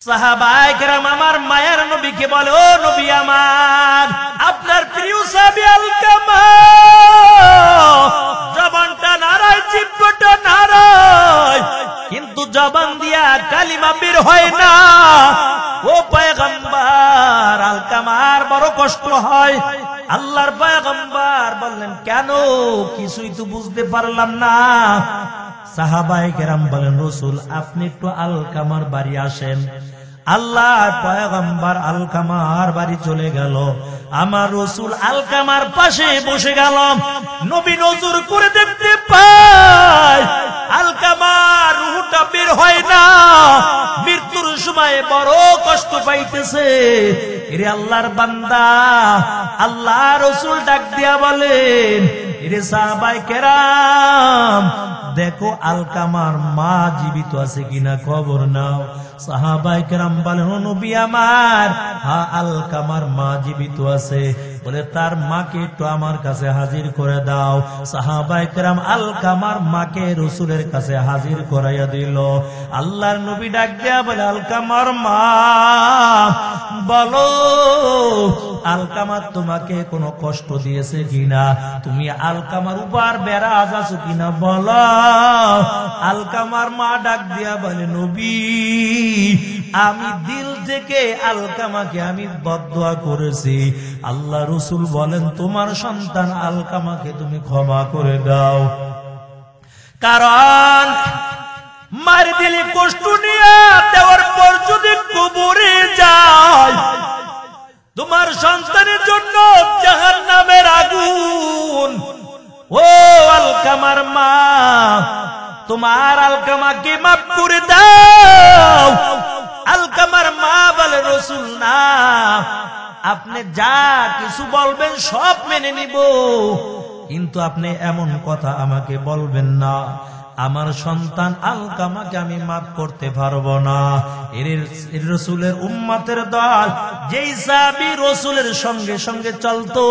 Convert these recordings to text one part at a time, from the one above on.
সাহাবায়ে কেরাম আমার মায়ের নবীকে বলে, ও নবী আমার, আপনার প্রিয় সাহাবী আলকামা জবানটা নাড়ায়, জিহ্বাটা নাড়ায়, কিন্তু জবান দিয়া কালিমা বের হয় না। ও পয়গম্বর, আলকামার বড় কষ্ট হয়। আল্লাহর পয়গম্বর বললেন, কেন? কিছুই তো বুঝতে পারলাম না। সাহাবায়ে কেরাম বলেন, রাসূল আপনি একটু আলকামার বাড়ি আসেন। আল্লাহর পয়গম্বর আলকামার বাড়ি চলে গেল। আমার রাসূল আলকামার পাশে বসে গেল। নবী নজর করে দেখতে পায় আলকামার রূহটা বের হয় না, মৃত্যুর সময় বড় কষ্ট পাইতেছে। এরে আল্লাহর বান্দা, আল্লাহ রাসূল ডাক দিয়া বলেন, এরে সাহাবায়ে কেরাম দেখো আলকামার মা জীবিত আছে কিনা, খবর নাও। সাহাবায়ে কেরাম বলেন, ও নবী আমার, হ্যাঁ আলকামার মা জীবিত আছে। বলে তার মাকে একটু আমার কাছে হাজির করে দাও। সাহাবায়ে কেরাম আলকামার মাকে রাসূলের কাছে হাজির করাইয়া দিল। আল্লাহর নবী ডাক দিয়া বলে, আলকামার মা বলো, আলকামা তোমাকে কোনো কষ্ট দিয়েছে কিনা? তুমি আলকামার উপর বেরাজ আছো কিনা বলো। আলকামার মা ডাক দিয়া বলে, নবী আমি দিল থেকে আলকামাকে আমি বদদুয়া করেছি। আল্লাহ রাসূল বলেন, তোমার সন্তান আলকামাকে তুমি ক্ষমা করে দাও। কারণ মার দিলে কষ্ট নিয়ে দেওয়ার পর যদি কবরে যায়, তোমার সন্তানের জন্য জাহান্নামের আগুন। ও আলকামার মা, তোমার আলকামাকে মাফ করে দাও। আলকামার মা বলে, রাসূল না, আপনি যা কিছু বলবেন সব মেনে নিব, কিন্তু আপনি এমন কথা আমাকে বলবেন না। আমার সন্তান আলকামাকে আমি মাফ করতে পারবো না। এর রাসূলের উম্মতের দল যেই সাহাবী রাসূলের সঙ্গে সঙ্গে চলতো,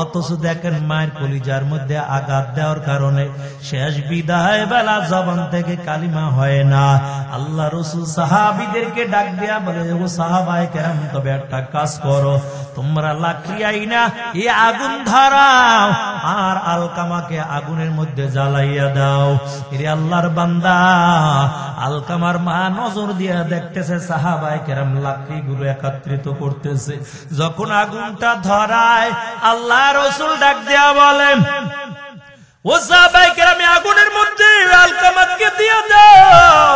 অথচ দেখেন মায়ের কলিজার মধ্যে আঘাত দেওয়ার কারণে শেষ বিদায় বেলা জবান থেকে কালিমা হয় না। আল্লাহ রাসূল সাহাবীদেরকে ডাক দিয়া বলে, ও সাহাবায়ে কেরাম, তবে একটা কাজ করো, তোমরা লাকড়ি আইনা এই আগুন ধরাও আর আলকামাকে আগুনের মধ্যে জ্বালাইয়া দাও। এরে আল্লাহর বান্দা, আলকামার মা নজর দিয়া দেখতেছে সাহাবায়ে কেরাম লাকড়িগুলো একত্রিত করতেছে। যখন আগুনটা ধরায়, আল্লাহ রাসূল ডাক দিয়া বলেন, ও সাহাবায়ে কেরাম আগুনের মধ্যে আলকামাকে দিয়ে দাও।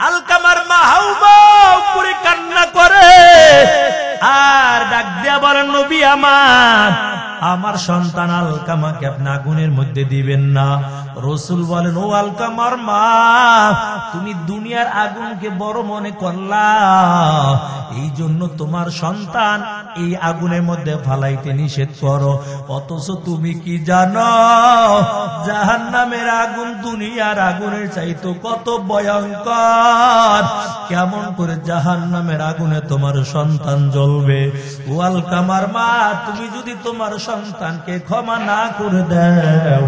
আলকামার মা হাউমাউ করে কান্না করে আর ডাক দিয়া বলেন, নবী আমার সন্তান আলকামাকে আপনি আগুনের মধ্যে দিবেন না। রাসূল বলেন, ও আলকামার মা, তুমি দুনিয়ার আগুনকে বড় মনে করলা, এই জন্য তোমার সন্তান এই আগুনের মধ্যে ফালাইতে নিষেধ করো। অথচ তুমি কি জানো, জাহান্নামের আগুন দুনিয়ার আগুনের চাইতো কত ভয়ঙ্কর। কেমন করে জাহান্নামের আগুনে তোমার সন্তান জ্বলবে। ও আলকামার মা, তুমি যদি তোমার সন্তানকে ক্ষমা না করে দাও,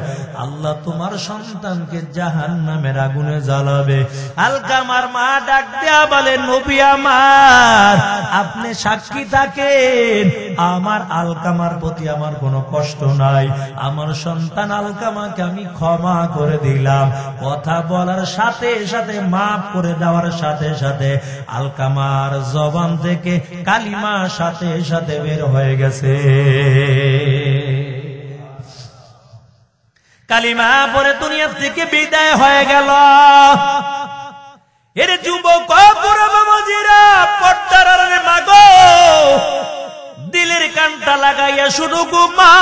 আল্লাহ তোমার সন্তানকে জাহান্নামের আগুনে জ্বালাবে। আলকামার মা ডাক দেয়া বলে, নবী আমার, আপনি সাক্ষী থাকেন, আমার আলকামার প্রতি আমার কোনো কষ্ট নাই। আমার সন্তান আলকামাকে আমি ক্ষমা করে দিলাম। কথা বলার সাথে সাথে, মাফ করে দেওয়ার সাথে সাথে আলকামার জবান থেকে কালিমা সাথে সাথে বের হয়ে গেছে। কালিমা পরে দুনিয়া থেকে বিদায় হয়ে গেল। এর যুবক বাবাজিরা, পর্দার আড়ালে মাগো, দিলের কানটা লাগাইয়া শুধু মা,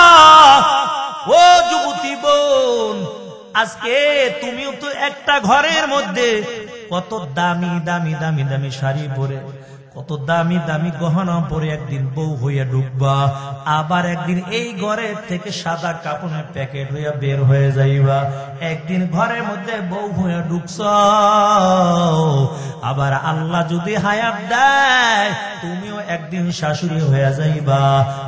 ও যুবতী বোন, আজকে তুমিও তো একটা ঘরের মধ্যে কত দামি দামি দামি দামি শাড়ি পরে, কত দামি দামি গহনা পরে একদিন বউ হইয়া ঢুকবা, আবার একদিন এই ঘরের থেকে সাদা কাপড়ের প্যাকেট হইয়া বের হয়ে যাইবা। একদিন ঘরের মধ্যে বউ হইয়া ঢুকছ, আবার আল্লাহ যদি হায়াত দেয় তুমিও একদিন শাশুড়ি হইয়া যাইবা।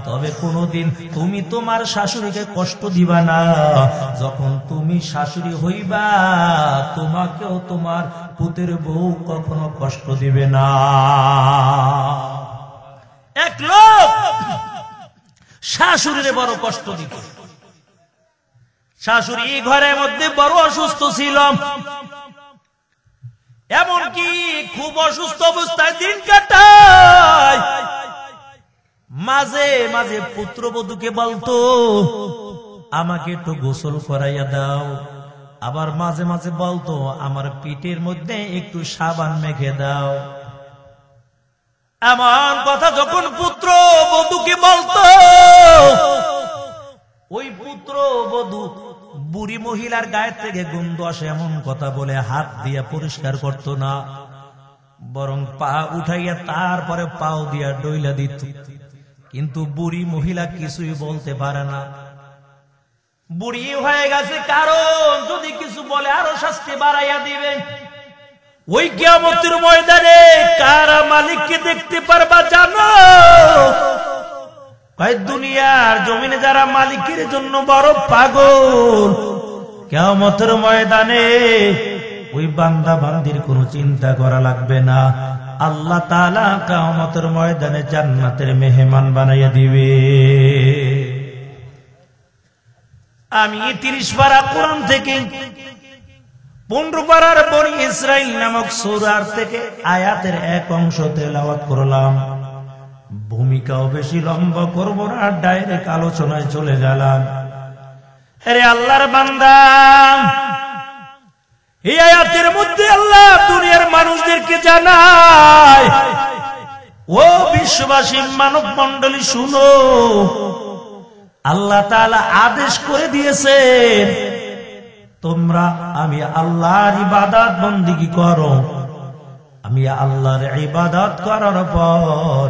তবে কোনদিন তুমি তোমার শাশুড়িকে কষ্ট দিবা না। যখন তুমি শাশুড়ি হইবা, তোমাকেও তোমার পুতের বউ কখনো কষ্ট দিবে না। এক লোক শাশুড়িরে বড় কষ্ট দিত। শাশুড়ি ঘরের মধ্যে বড় অসুস্থ ছিল, এমনকি খুব অসুস্থ অবস্থায় দিন কাটায়। মাঝে মাঝে পুত্রবধূকে বলতো আমাকে একটু গোসল করাইয়া দাও, আবার মাঝে মাঝে বলতো আমার পিঠের মধ্যে একটু সাবান মেখে দাও। এমন কথা যখন পুত্র বধূকে বলতো, ওই পুত্র বধূ বুড়ি মহিলার গায়ের থেকে গন্ধ আসে এমন কথা বলে হাত দিয়া পরিষ্কার করতো না, বরং পা উঠাইয়া তারপরে পাও দিয়া ডইলা দিত। কিন্তু বুড়ি মহিলা কিছুই বলতে পারে না। বুড়ি হয়ে গেছে, কারণ যদি কিছু বলে আরো শাস্তি বাড়াইয়া দিবে। ওই কিয়ামতের ময়দানে কারা মালিককে দেখতে পারবা জানো? দুনিয়ার জমিনে যারা মালিকের জন্য বড় পাগল, কিয়ামতের ময়দানে ওই বান্দা বান্দির কোনো চিন্তা করা লাগবে না। আল্লাহ তাআলা কিয়ামতের ময়দানে জান্নাতের মেহমান বানাইয়া দিবে। আমি 30 পারা কোরআন থেকে 15 পারার বনি ইসরাইল নামক সূরা থেকে আয়াতের এক অংশ তেলাওয়াত করলাম। ভূমিকাও বেশি লম্বা করব না, ডাইরেক্ট আলোচনায় চলে গেলাম। আরে আল্লাহর বান্দা, এই আয়াতের মধ্যে আল্লাহ দুনিয়ার মানুষদেরকে জানায়, ও বিশ্ববাসী মানব মণ্ডলী শুনো, আল্লাহ তাআলা আদেশ করে দিয়েছেন তোমরা আমি আল্লাহর ইবাদত বন্দেগী করো। আমি আল্লাহর ইবাদত করার পর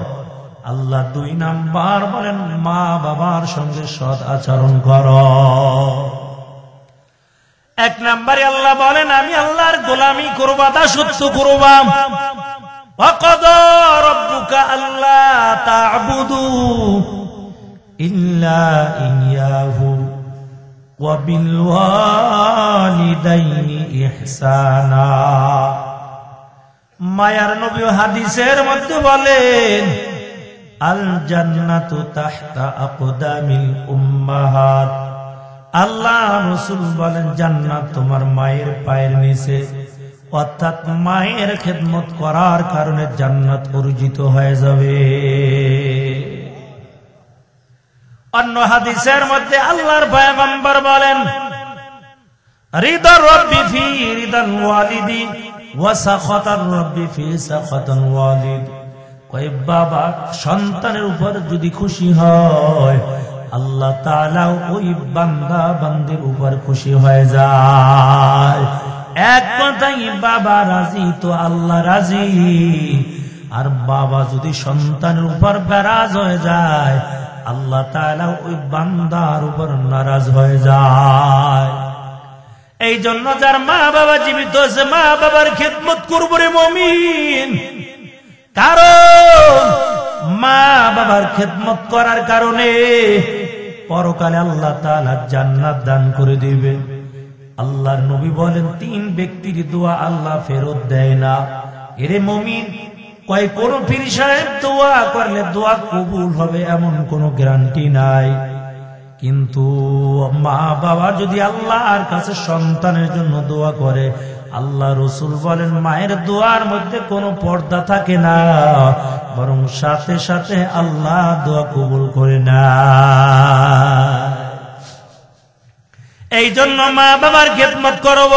আল্লাহ 2 নাম্বার বলেন মা বাবার সঙ্গে সৎ আচরণ করো। 1 নম্বরে আল্লাহ বলেন আমি আল্লাহর গোলামি করবা, দাসত্ব করবা। ওয়াকাদা রাব্বুকা আল্লা তা'বুদু ইল্লা ইয়্যাহু ওয়া বিল ওয়ালিদাইনি ইহসানা। মায়ার নবী হাদিসের মধ্যে বলেন আল জান্নাতু তাহতা আকদামিল উম্মাহাত। আল্লাহ রাসূল বলেন জান্নাত তোমার মায়ের পায়ের নিচে, অর্থাৎ মায়ের খেদমত করার কারণে জান্নাত অর্জিত হয়ে যাবে। অন্য হাদিসের মধ্যে আল্লাহর পয়গম্বর বলেন রিদা রাব্বি ফি রিদাল ওয়ালিদি ওয়া সাখাতার রাব্বি ফি সাখাতাল ওয়ালিদ। কই বাবা সন্তানের উপর যদি খুশি হয়, আল্লাহ তাআলা ওই বান্দা বান্দির উপর খুশি হয়ে যায়। এক কথাই বাবা রাজি তো আল্লাহ রাজি। আর বাবা যদি সন্তানের উপর নারাজ হয়ে যায়, আল্লাহ তাআলা ওই বান্দার উপর নারাজ হয়ে যায়। এই জন্য যার মা বাবা জীবিত আছে, মা বাবার খেদমত করবো রে মুমিন। কারণ মা বাবার খেদমত করার কারণে পরকালে আল্লাহ তাআলা জান্নাত দান করে দিবে। আল্লাহর নবী বলেন 3 ব্যক্তির দোয়া আল্লাহ ফেরত দেয় না। এরে মুমিন, কয় কোন পীর সাহেব দোয়া করলে দোয়া কবুল হবে এমন কোনো গ্যারান্টি নাই, কিন্তু মা বাবা যদি আল্লাহর কাছে সন্তানের জন্য দোয়া করে, আল্লাহ রাসূল বলেন মায়ের দোয়ার মধ্যে কোনো পর্দা থাকে না, বরং সাথে সাথে আল্লাহ দোয়া কবুল করে না। এই জন্য মা বাবার খেদমত করব।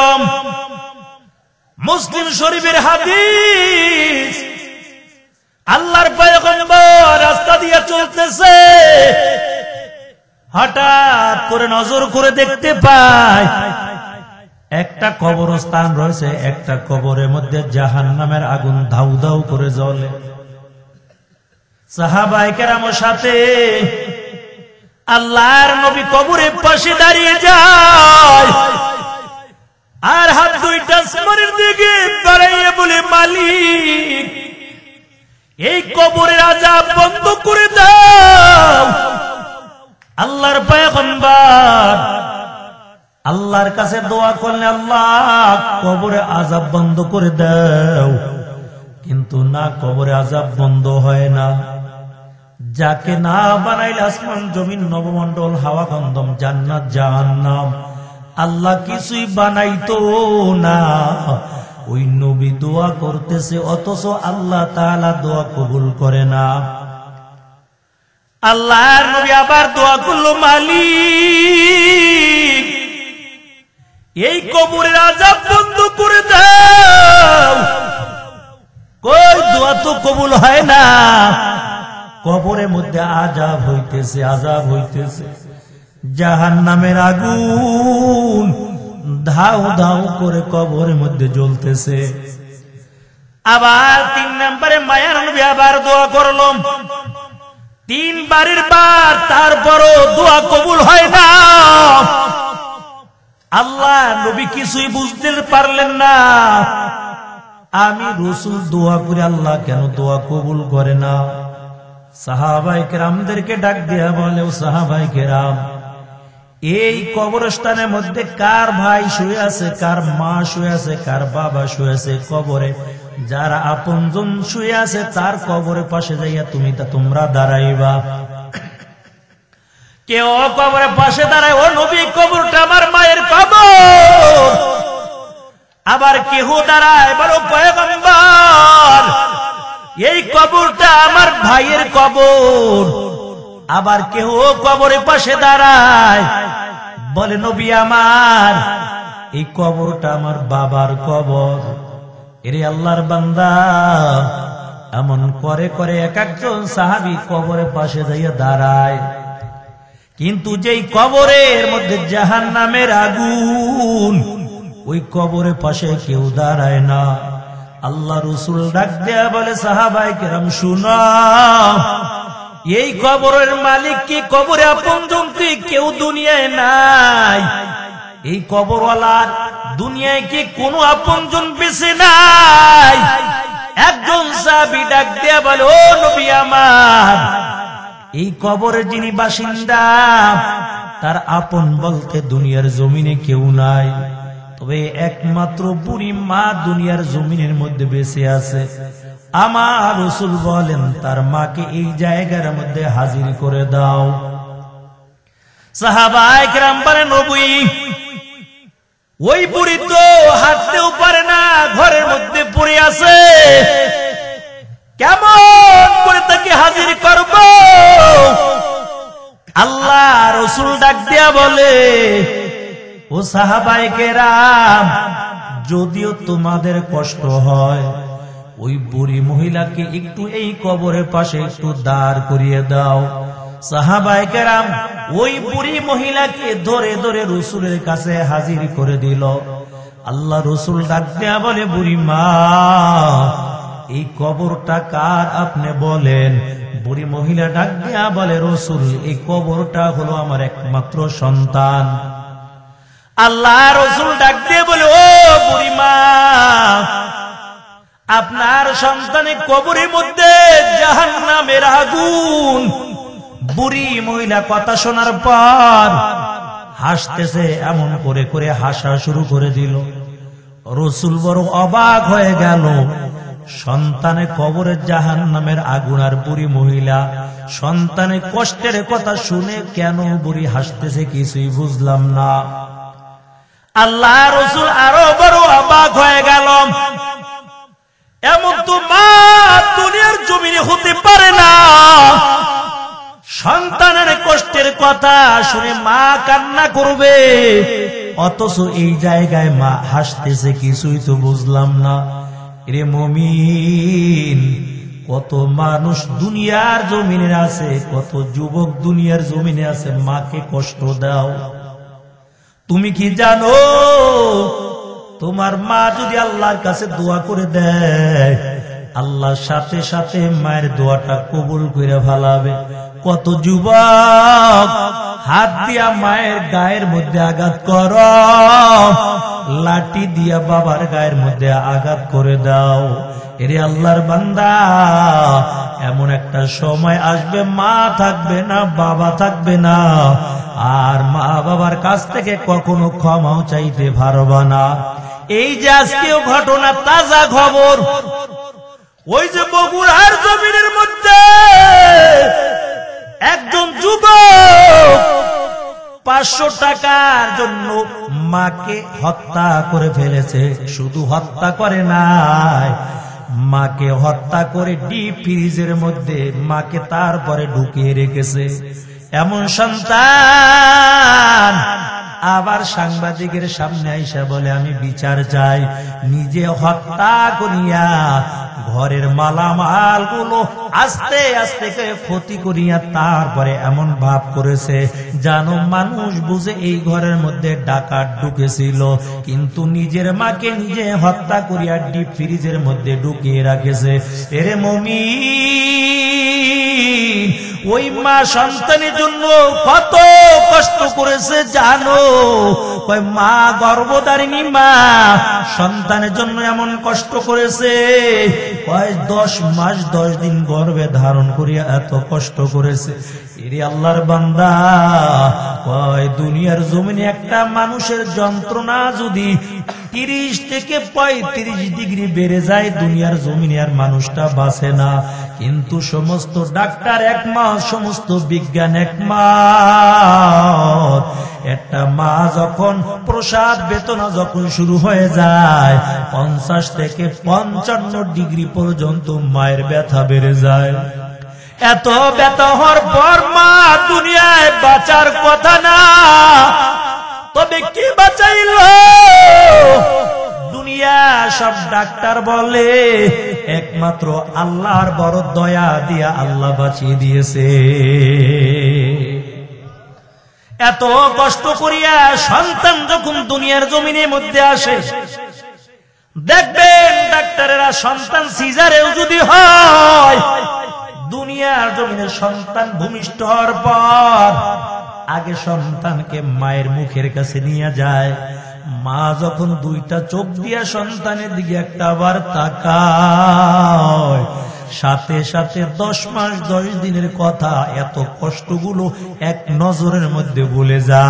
মুসলিম শরীফের হাদিস, আল্লাহর পয়গম্বর রাস্তা দিয়ে চলতেছে, হঠাৎ করে নজর করে দেখতে পায় একটা কবরস্থান রয়েছে, একটা কবরের মধ্যে জাহান্নামের আগুন ধাউ ধাউ করে জ্বলে। সাহাবায়ে কেরামের সাথে আল্লাহর নবী কবরের পাশে দাঁড়িয়ে যায়, আর হাত 2টা আসমানের দিকে বাড়াইয়ে বলে মালিক এই কবরের আযাব বন্ধ করে দাও। আল্লাহর পয়গম্বর আল্লাহ আল্লাহর কাছে দোয়া করলে আল্লাহ কবরে আযাব বন্ধ করে দাও, কিন্তু না, কবরে আযাব বন্ধ হয় না। যাকে না বানাইলে আসমান জমিন নবমণ্ডল হাওয়া গন্ধম জান্নাত জাহান্নাম আল্লাহ কিছুই বানাইতো না। ওই নবী দোয়া করতেছে, অথচ আল্লাহ তাআলা দোয়া কবুল করে না। আল্লাহর নবী আবার দোয়া করলো, মালিক এই কবরের আযাব বন্ধ করে দাও। কই দোয়া তো কবুল হয় না, কবরের মধ্যে আযাব হইতেছে, আযাব হইতেছে। জাহান্নামের আগুন ধাউ ধাউ করে কবরের মধ্যে জ্বলতেছে। আবার 3 নম্বরে মায়ার নবী আবার দোয়া করলাম, 3 বারের বার, তারপরও দোয়া কবুল হয় না। আল্লাহ নবী কিছুই বুঝতে পারলেন না, আমি রাসূল দোয়া করে আল্লাহ কেন দোয়া কবুল করে না। সাহাবায়ে কেরামদেরকে ডাক দিয়া বলে, ও সাহাবায়ে কেরাম, এই কবরস্থানের মধ্যে কার ভাই শুয়ে আছে, কার মা শুয়ে আছে, কার বাবা শুয়ে আছে কবরে, যারা আপনজন শুয়ে আছে তার কবরের পাশে যাইয়া তোমরা দাঁড়াইবা। কেউ কবরের পাশে দাঁড়ায়, ও নবী কবরটা আমার মায়ের কবর। আবার কেহ দাঁড়ায়, বলো পয়গম্বর এই কবরটা আমার ভাইয়ের কবর। আবার কেহ কবরের পাশে দাঁড়ায়, বলে নবী আমার এই কবরটা আমার বাবার কবর। এরে আল্লাহর বান্দা, এমন করে করে এক একজন সাহাবী কবরের পাশে যাইয়া দাঁড়ায়, কিন্তু যেই কবরের মধ্যে জাহান্নামের আগুন, ওই কবরের পাশে কেউ দাঁড়ায় না। আল্লাহ রাসূল ডাক দেয়া বলে, সাহাবায়ে কেরাম শুনো, এই কবরের মালিক কি, কবরে আপনজন কি কেউ দুনিয়ায় নাই? এই কবরওয়ালার দুনিয়ায় কি কোনো আপনজন বেঁচে নাই? একজন সাহাবী ডাক দেয়া বলে, ও নবী আমার, এই কবরের যিনি বাসিন্দা তার আপন বলতে দুনিয়ার জমিনে কেউ নাই, তবে একমাত্র বুড়ি মা দুনিয়ার জমিনের মধ্যে বেঁচে আছে। আমার রাসূল বলেন, তার মাকে এই জায়গার মধ্যে হাজির করে দাও। সাহাবায়ে কেরাম বলেন, নবী ওই বুড়ি তো হাঁটতেও পারে না, ঘরের মধ্যে পড়ে আছে, কেমন করে তাকে হাজির করব? আল্লাহ রাসূল ডাক দিয়া বলে, ও সাহাবায়ে কেরাম, যদিও তোমাদের কষ্ট হয়, ওই বুড়ি মহিলাকে একটু এই কবরের পাশে একটু দাঁড় করিয়ে দাও। সাহাবায়ে কেরাম ওই বুড়ি মহিলাকে ধরে ধরে রাসূলের কাছে হাজির করে দিল। আল্লাহ রাসূল ডাক দিয়া বলে, বুড়ি মা এই কবরটা কার আপনি বলেন? বুড়ি মহিলা ডাক দিয়া বলে, রাসূল এই কবরটা হলো আমার একমাত্র সন্তান। আল্লাহ রাসূল ডাক দিয়ে বলে, ও বুড়ি মা, আপনার সন্তানের কবরের মধ্যে জাহান্নামের আগুন। বুড়ি মহিলা কথা শোনার পর হাসতেছে, এমন করে করে হাসা শুরু করে দিল। রাসূল বড় অবাক হয়ে গেল, সন্তানের কবরে জাহান্নামের আগুন আর বুড়ি মহিলা সন্তানের কষ্টের কথা শুনে কেন বুড়ি হাসতেছে কিছুই বুঝলাম না। আল্লাহ রাসূল আরো বড় অবাক হয়ে গেল, এমন তো মা দুনিয়ার জমিনে হতে পারে না। সন্তানের কষ্টের কথা শুনে মা কান্না করবে, অথচ এই জায়গায় মা হাসতেছে, কিছুই তো বুঝলাম না। রে মুমিন, কত মানুষ দুনিয়ার জমিনে আছে, কত যুবক দুনিয়ার জমিনে আছে, মাকে কষ্ট দাও। তুমি কি জানো, তোমার মা যদি আল্লাহর কাছে দোয়া করে দেয়, আল্লাহর সাথে সাথে মায়ের দোয়াটা কবুল করে ফেলাবে। কত যুবক হাত দিয়া মায়ের গায়ের মধ্যে আঘাত কর, লাঠি দিয়া বাবার গায়ের মধ্যে আঘাত করে দাও। এরে আল্লাহর বান্দা, এমন একটা সময় আসবে মা থাকবে না, বাবা থাকবে না, আর মা বাবার কাছ থেকে কখনো ক্ষমাও চাইতে পারবা না। এই যে আজকেও ঘটনা, তাজা খবর, ওই যে বগুড়ার জমিনের মধ্যে একজন যুবক 500 টাকার জন্য মাকে হত্যা করে ফেলেছে। শুধু হত্যা করে নাই, মাকে হত্যা করে ডিপ ফ্রিজের মধ্যে মাকে তারপরে ঢুকিয়ে রেখেছে। এমন সন্তান আবার সাংবাদিকের সামনে আইসা বলে আমি বিচার চাই। নিজে হত্যা করিয়া ঘরের মালামাল গুলো আস্তে আস্তে ক্ষতি করিয়া তারপরে এমন ভাব করেছে যেন মানুষ বুঝে এই ঘরের মধ্যে ডাকাত ঢুকেছিল, কিন্তু নিজের মাকে নিজে হত্যা করিয়া ডিপ ফ্রিজের মধ্যে ঢুকিয়ে রাখেছে। এরে মুমিন, ওই মা সন্তানের জন্য কত কষ্ট করেছে জানো? ওই মা গর্ভধারিণী মা সন্তানের জন্য এমন কষ্ট করেছে, 10 মাস 10 দিন গর্ভে ধারণ করিয়া এত কষ্ট করেছে। এরে আল্লাহর বান্দা, দুনিয়ার জমিনে একটা মানুষের যন্ত্রণা যদি 30 থেকে 35 ডিগ্রি বেড়ে যায়, দুনিয়ার জমিনে আর মানুষটা বাঁচে না। কিন্তু সমস্ত ডাক্তার একমত, সমস্ত বিজ্ঞান একমত, একটা মা যখন প্রসাদ বেদনা যখন শুরু হয়ে যায় 50 থেকে 55 ডিগ্রি পর্যন্ত মায়ের ব্যথা বেড়ে যায়। এত ব্যথা হওয়ার পর মা দুনিয়ায় বাঁচার কথা না, তবে কি বাঁচাইল? দুনিয়া সব ডাক্তার বলে একমাত্র আল্লাহর বড় দয়া দিয়া আল্লাহ বাঁচিয়ে দিয়েছে। এত কষ্ট করিয়া সন্তান যখন দুনিয়ার জমিনের মধ্যে আসে, দেখবেন ডাক্তারেরা সন্তান সিজারেও যদি হয়, দুনিয়ার জমিনে সন্তান ভূমিষ্ঠ হওয়ার পর আগে সন্তানকে মায়ের মুখের কাছে নিয়ে যায়। মা যখন 2টা চোখ দিয়া সন্তানের দিকে একটা বার তাকায়, সাথে সাথে 10 মাস 10 দিনের কথা, এত কষ্টগুলো এক নজরের মধ্যে ভুলে যায়।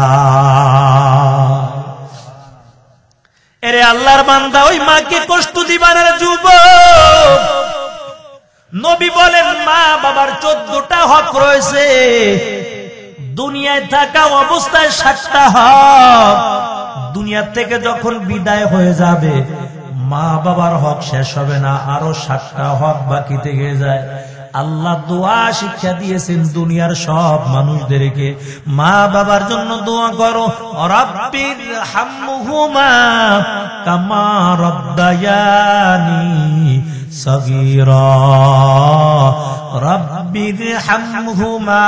এরে আল্লাহর বান্দা, ওই মাকে কষ্ট দিবানের যুবক, নবী বলেন মা বাবার 14টা হক রয়েছে। দুনিয়ায় থাকা অবস্থায় 7টা হক, দুনিয়া থেকে যখন বিদায় হয়ে যাবে মা বাবার হক শেষ হবে না, আরো 7টা হক বাকি থেকে যায়। আল্লাহ দোয়া শিক্ষা দিয়েছেন দুনিয়ার সব মানুষদেরকে, মা বাবার জন্য দোয়া করো, রাব্বির হামহুমা কামা রাব্বায়ানি সগীরা, রাব্বির হামহুমা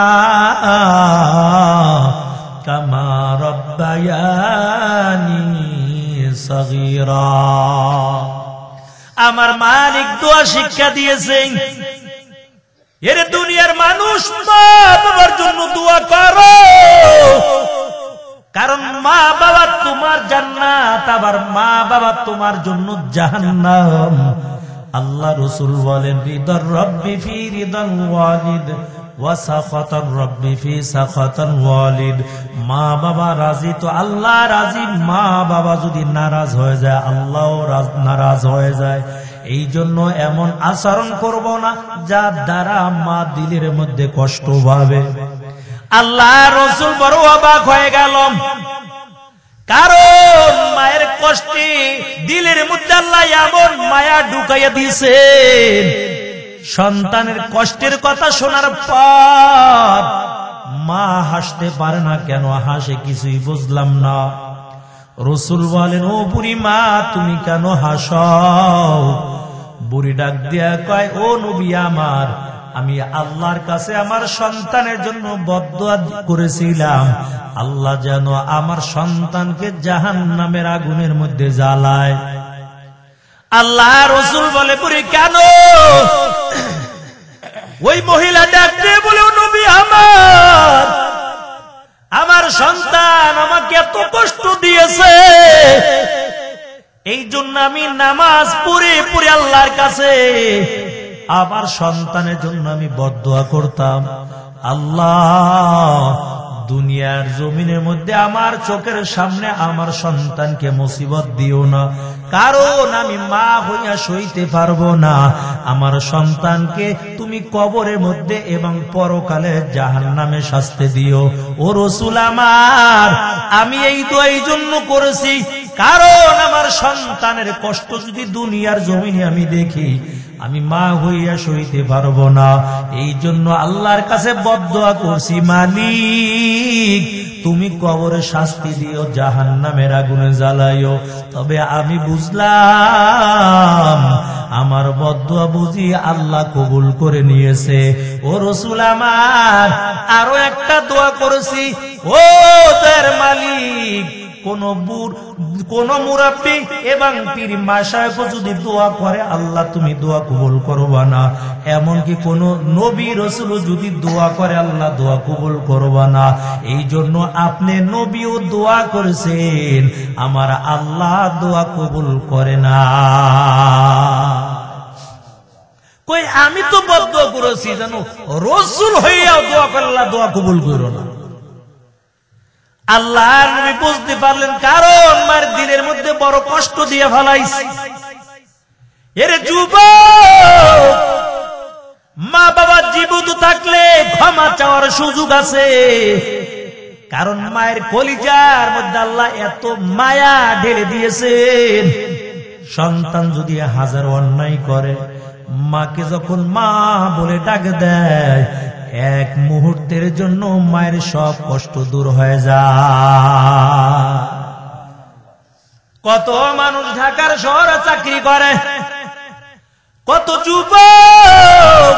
কামা রাব্বায়ানি সগীরা। আমার মালিক দোয়া শিক্ষা দিয়েছেন, এর দুনিয়ার মানুষ মা বাবার জন্য দোয়া করো, কারণ মা বাবা তোমার জান্নাত, আবার মা বাবা তোমার জন্য জাহান্নাম। আল্লাহ রাসূল বলেন, রিদার রব্বি ফি রিদাল ওয়ালিদ ওয়া সাখাতার রব্বি ফি সাখাতাল ওয়ালিদ। মা বাবা রাজি তো আল্লাহ রাজি, মা বাবা যদি নারাজ হয়ে যায় আল্লাহও নারাজ হয়ে যায়। এই জন্য এমন আচরণ করব না যার দ্বারা মা দিলের মধ্যে কষ্ট পাবে। আল্লাহ রাসূল বড় অবাক হয়ে গেল, কারণ মায়ের কষ্টে দিলের মধ্যে আল্লাহ এমন মায়া ঢুকাইয়া দিয়েছেন। সন্তানের কষ্টের কথা শোনার পর মা হাসতে পারে না, কেন হাসে কিছুই বুঝলাম না। রাসূল বলেন, ও বুড়ি মা তুমি কেন হাসো? বুড়ি ডাক দিয়া কয়, ও নবী আমার, আমি আল্লাহর কাছে আমার সন্তানের জন্য বদদুয়া করেছিলাম, আল্লাহ যেন আমার সন্তানকে জাহান্নামের আগুনের মধ্যে জ্বালায়। আল্লাহ রাসূল বলে, বুড়ি কেন? ওই মহিলা ডাক দিয়ে বলে, ও নবী আমার, আমার সন্তান আমাকে এত কষ্ট দিয়েছে, এই জন্য আমি নামাজ পড়ে পড়ে আল্লাহর কাছে আমার সন্তানের জন্য আমি বদদুয়া করতাম, আল্লাহ দুনিয়ার জমিনের মধ্যে আমার চোখের সামনে আমার সন্তানকে মুসিবত দিও না, কারণ আমি মা হইয়া সইতে পারবো না। আমার সন্তানকে তুমি কবরের মধ্যে এবং পরকালে জাহান্নামে শাস্তি দিও। ও রাসূল আমার, আমি এই দোয়া এই জন্য করেছি, কারণ আমার সন্তানের কষ্ট যদি দুনিয়ার জমিনে আমি দেখি, আমি মা হইয়া সইতে পারবো না। এই জন্য আল্লাহর কাছে বদদোয়া করছি, মালিক তুমি কবরে শাস্তি দিও, জাহান্নামের আগুনে জ্বালাইও। তবে আমি বুঝলাম আমার বদদোয়া বুঝি আল্লাহ কবুল করে নিয়েছে। ও রাসূল আমার, আরো একটা দোয়া করেছি, ও দয়ার মালিক, কোন মুরাব্বি এবং পীর মাশায়েখ যদি দোয়া করে আল্লাহ তুমি দোয়া কবুল করবা না, এমনকি কোন নবী রাসূল যদি দোয়া করে আল্লাহ দোয়া কবুল করবা না। এই জন্য আপনি নবীও দোয়া করেছেন, আমার আল্লাহ দোয়া কবুল করে না। কই আমি তো বদদোয়া করেছি জানো, রাসূল হইয়া দোয়া করলে আল্লাহ দোয়া কবুল করো না। আল্লাহ নবী বুঝতে পারলেন, কারণ মার দিলের মধ্যে বড় কষ্ট দিয়ে ফেলাইছে। এর যুবক, মা বাবা জীবিত থাকলে ক্ষমা চাওয়ার সুযোগ আছে, কারণ মায়ের কলিজার মধ্যে আল্লাহ এত মায়া ঢেলে দিয়েছেন। সন্তান যদি হাজার অন্যায় করে, মাকে যখন মা বলে ডাক দেয়, এক মুহূর্তের জন্য মায়ের সব কষ্ট দূর হয়ে যায়। কত মানুষ ঢাকার শহরে চাকরি করে, কত যুবক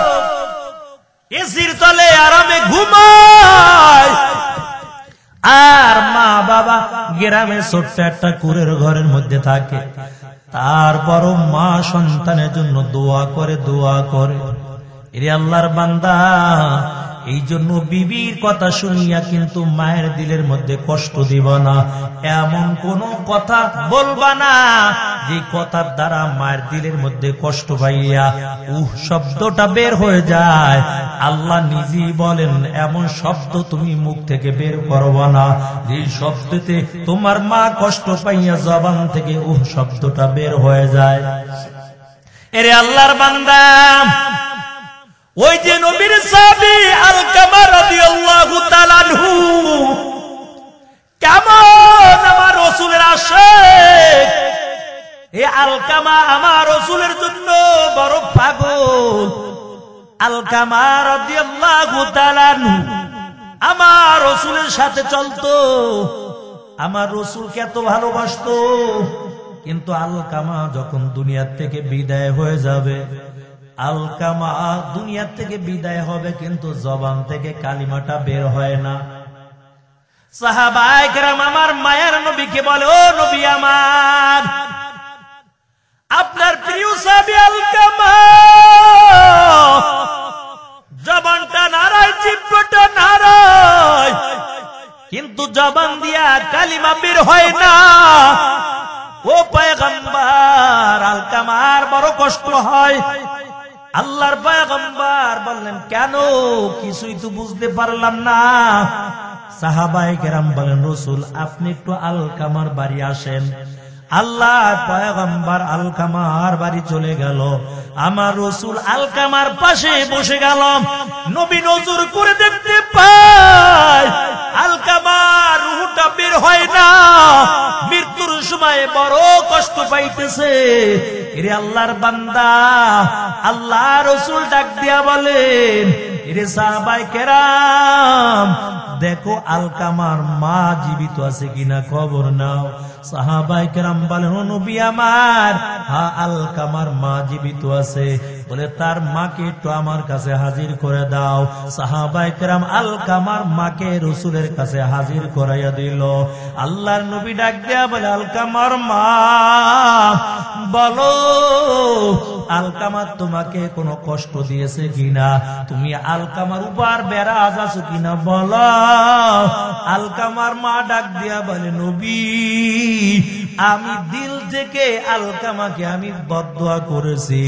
এসির তলে আরামে ঘুমায়, আর মা বাবা গ্রামে ছোট্ট একটা কুড়ের ঘরের মধ্যে থাকে। তারপরও মা সন্তানের জন্য দোয়া করে। এরে আল্লাহর বান্দা, এই জন্য বিবির কথা শুনিয়া কিন্তু মায়ের দিলের মধ্যে কষ্ট দিব না। এমন কোন কথা বলবা না যে কথার দ্বারা মায়ের দিলের মধ্যে কষ্ট পাইয়া শব্দটা বের হয়ে যায়। আল্লাহ নিজেই বলেন, এমন শব্দ তুমি মুখ থেকে বের করবা না যে শব্দতে তোমার মা কষ্ট পাইয়া জবান থেকে শব্দটা বের হয়ে যায়। এরে আল্লাহর বান্দা, ওই যে নবীর সাহাবী আলকামা রাদিয়াল্লাহু তাআলা আনহু কেমন আমার রাসূলের আশিক, এই আলকামা আমার রাসূলের জন্য বড় পাগল। আলকামা রাদিয়াল্লাহু তাআলা আনহু আমার রাসূলের সাথে চলতো, আমার রাসূলকে এত ভালোবাসতো। কিন্তু আলকামা যখন দুনিয়া থেকে বিদায় হয়ে যাবে, আলকামা দুনিয়া থেকে বিদায় হবে কিন্তু জবান থেকে কালিমাটা বের হয় না। সাহাবায়ে কেরাম আমার মায়ের নবীকে বলে, ও নবী আমার, আপনার প্রিয় সাহাবী আলকামা জবানটা নাড়ায়, জিহ্বাটা নাড়ায়, কিন্তু জবান দিয়া কালিমা বের হয় না। ও পয়গম্বর, আলকামার বড় কষ্ট হয়। আল্লাহর পয়গম্বর বললেন, কেন? কিছুই তো বুঝতে পারলাম না। সাহাবায়ে কেরাম বলেন, রাসূল আপনি একটু আলকামার বাড়ি আসেন। আল্লাহ পয়গম্বর আলকামার বাড়ি চলে গেল। আমার রাসূল আলকামার পাশে বসে গেল। নবী নজর করে দেখতে পায় আলকামার রূহটা বের হয় না, মৃত্যুর সময় বড় কষ্ট পাইতেছে। এরে আল্লাহর বান্দা, আল্লাহ রাসূল ডাক দিয়া বলেন, এরে সাহাবায়ে কেরাম, দেখো আলকামার মা জীবিত আছে কিনা খবর নাও। সাহাবায়ে কেরাম বলেন, ও নবী আমার, হ্যাঁ আলকামার মা জীবিত আছে। বলে, তার মাকে একটু আমার কাছে হাজির করে দাও। সাহাবায়ে কেরাম আলকামার মাকে রাসূলের কাছে হাজির করাইয়া দিল। আল্লাহর নবী ডাক দেয়া বলে, আলকামার মা, বলো আলকামা তোমাকে কোনো কষ্ট দিয়েছে কিনা? তুমি আলকামার উপর বেরাজ আছো কিনা বলো। আলকামার মা ডাক দিয়া বলে, নবী, আমি দিল থেকে আলকামাকে আমি বদদোয়া করেছি।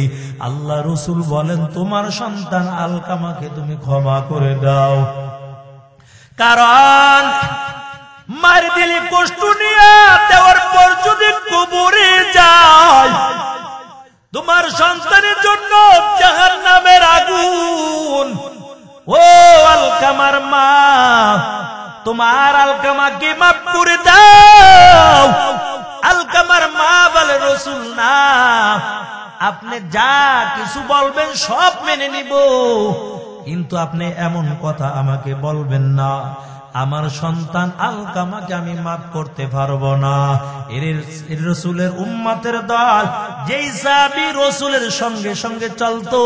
আল্লাহ রাসূল বলেন, তোমার সন্তান আলকামাকে তুমি ক্ষমা করে দাও। কারণ মার দিলে কষ্ট নিয়ে দেওয়ার পর যদি কবরে যায়, তোমার সন্তানের জন্য জাহান্নামের আগুন। ও আলকামার মা, তোমার আলকামাকে মাফ করে দাও। আলকামার মা বলে, রাসূল না, আপনি যা কিছু বলবেন সব মেনে নিব, কিন্তু আপনি এমন কথা আমাকে বলবেন না। আমার সন্তান আলকামাকে আমি মাফ করতে পারবো না। এর রাসূলের উম্মতের দল যেই সাহাবী রাসূলের সঙ্গে সঙ্গে চলতো,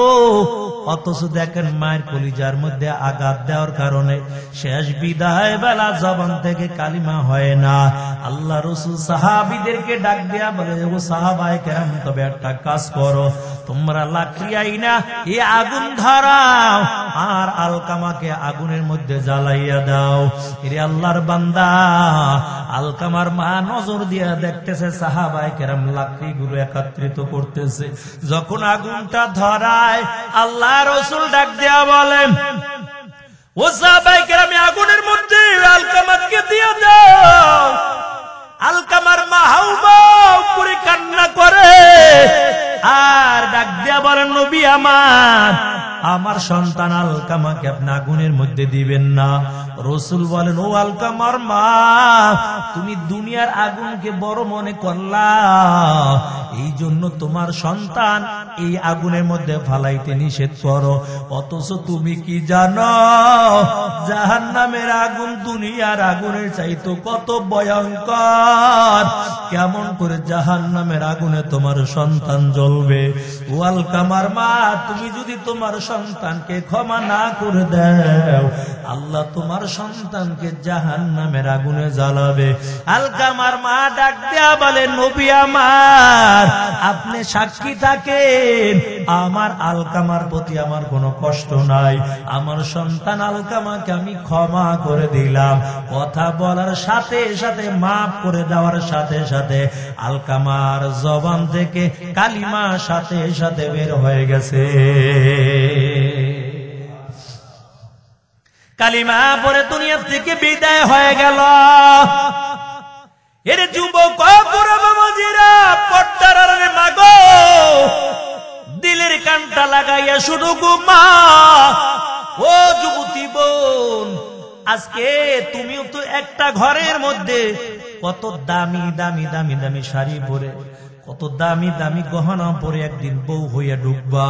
অথচ দেখেন মায়ের কলিজার মধ্যে আঘাত দেওয়ার কারণে শেষ বিদায় বেলা জবান থেকে কালিমা হয় না। আল্লাহ রাসূল সাহাবীদেরকে ডাক দেয়া বলে, ও সাহাবায়ে কেরাম, তবে একটা কাজ করো, তোমরা লাকড়ি আইনা এই আগুন ধরাও আর আলকামাকে আগুনের মধ্যে জ্বালাইয়া দাও। এরে আল্লাহর বান্দা, আলকামার মা নজর দিয়া দেখতেছে সাহাবায়ে কেরাম লাকড়িগুলো একত্রিত করতেছে। যখন আগুনটা ধরায়, আল্লাহ রাসূল ডাক দেয়া বলেন, ও সাহাবায়ে কেরাম, আগুনের মধ্যে আলকামাকে দিয়ে দাও। আলকামার মা হাউমাউ করে কান্না করে আর ডাক দেয়া বলেন, নবী আমার সন্তান আলকামাকে আপনি আগুনের মধ্যে দিবেন না। রাসূল বলেন, ও আলকামার মা, তুমি দুনিয়ার আগুনকে বড় মনে করলা, এই জন্য তোমার সন্তান এই আগুনের মধ্যে ফালাইতে নিষেধ করো। অথচ তুমি কি জানো, জাহান্নামের আগুন দুনিয়ার আগুনের চাইতো কত ভয়ঙ্কর। কেমন করে জাহান্নামের আগুনে তোমার সন্তান জ্বলবে। ও আলকামার মা, তুমি যদি তোমার সন্তানকে ক্ষমা না করে দাও, আল্লাহ তোমার সন্তানকে জাহান্নামের আগুনে জ্বালাবে। আলকামার মা ডাক দেয়া বলে, নবী আমার, আপনি সাক্ষী থাকেন, আমার আলকামার প্রতি আমার কোনো কষ্ট নাই। আমার সন্তান আলকামাকে আমি ক্ষমা করে দিলাম। কথা বলার সাথে সাথে, মাফ করে দেওয়ার সাথে সাথে আলকামার জবান থেকে কালিমা সাথে সাথে বের হয়ে গেছে। কালিমা পরে দুনিয়া থেকে বিদায় হয়ে গেল। এর যুবক বাবাজিরা, পর্দার আড়ালে মাগো, দিলের কানটা লাগাইয়া শুধু মা, ও যুবতী বোন, আজকে তুমিও তো একটা ঘরের মধ্যে কত দামি দামি দামি দামি শাড়ি পরে, কত দামি দামি গহনা পরে একদিন বউ হইয়া ঢুকবা,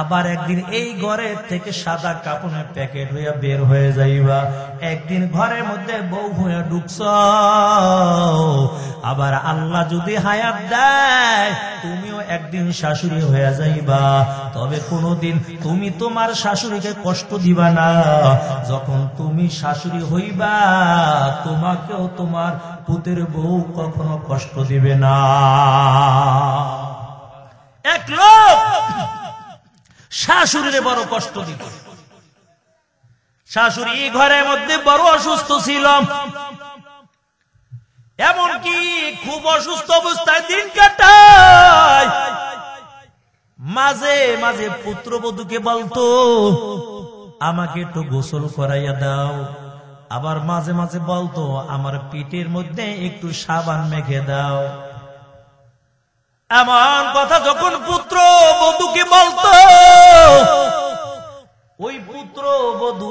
আবার একদিন এই ঘরের থেকে সাদা কাপড়ের প্যাকেট হইয়া বের হয়ে যাইবা। একদিন ঘরের মধ্যে বউ হইয়া ঢুকছ, আবার আল্লাহ যদি হায়াত দেয় তুমিও একদিন শাশুড়ি হইয়া যাইবা। তবে কোনদিন তুমি তোমার শাশুড়িকে কষ্ট দিবা না। যখন তুমি শাশুড়ি হইবা, তোমাকেও তোমার পুতের বউ কখনো কষ্ট দিবে না। এক লোক শাশুড়িরে বড় কষ্ট দিত। শাশুড়ি ঘরের মধ্যে বড় অসুস্থ ছিল, এমনকি খুব অসুস্থ অবস্থায় দিন কাটায়। মাঝে মাঝে পুত্রবধূকে বলতো, আমাকে একটু গোসল করাইয়া দাও। আবার মাঝে মাঝে বলতো, আমার পিঠের মধ্যে একটু সাবান মেখে দাও। এমন কথা যখন পুত্র বধূকে বলতো, ওই পুত্র বধূ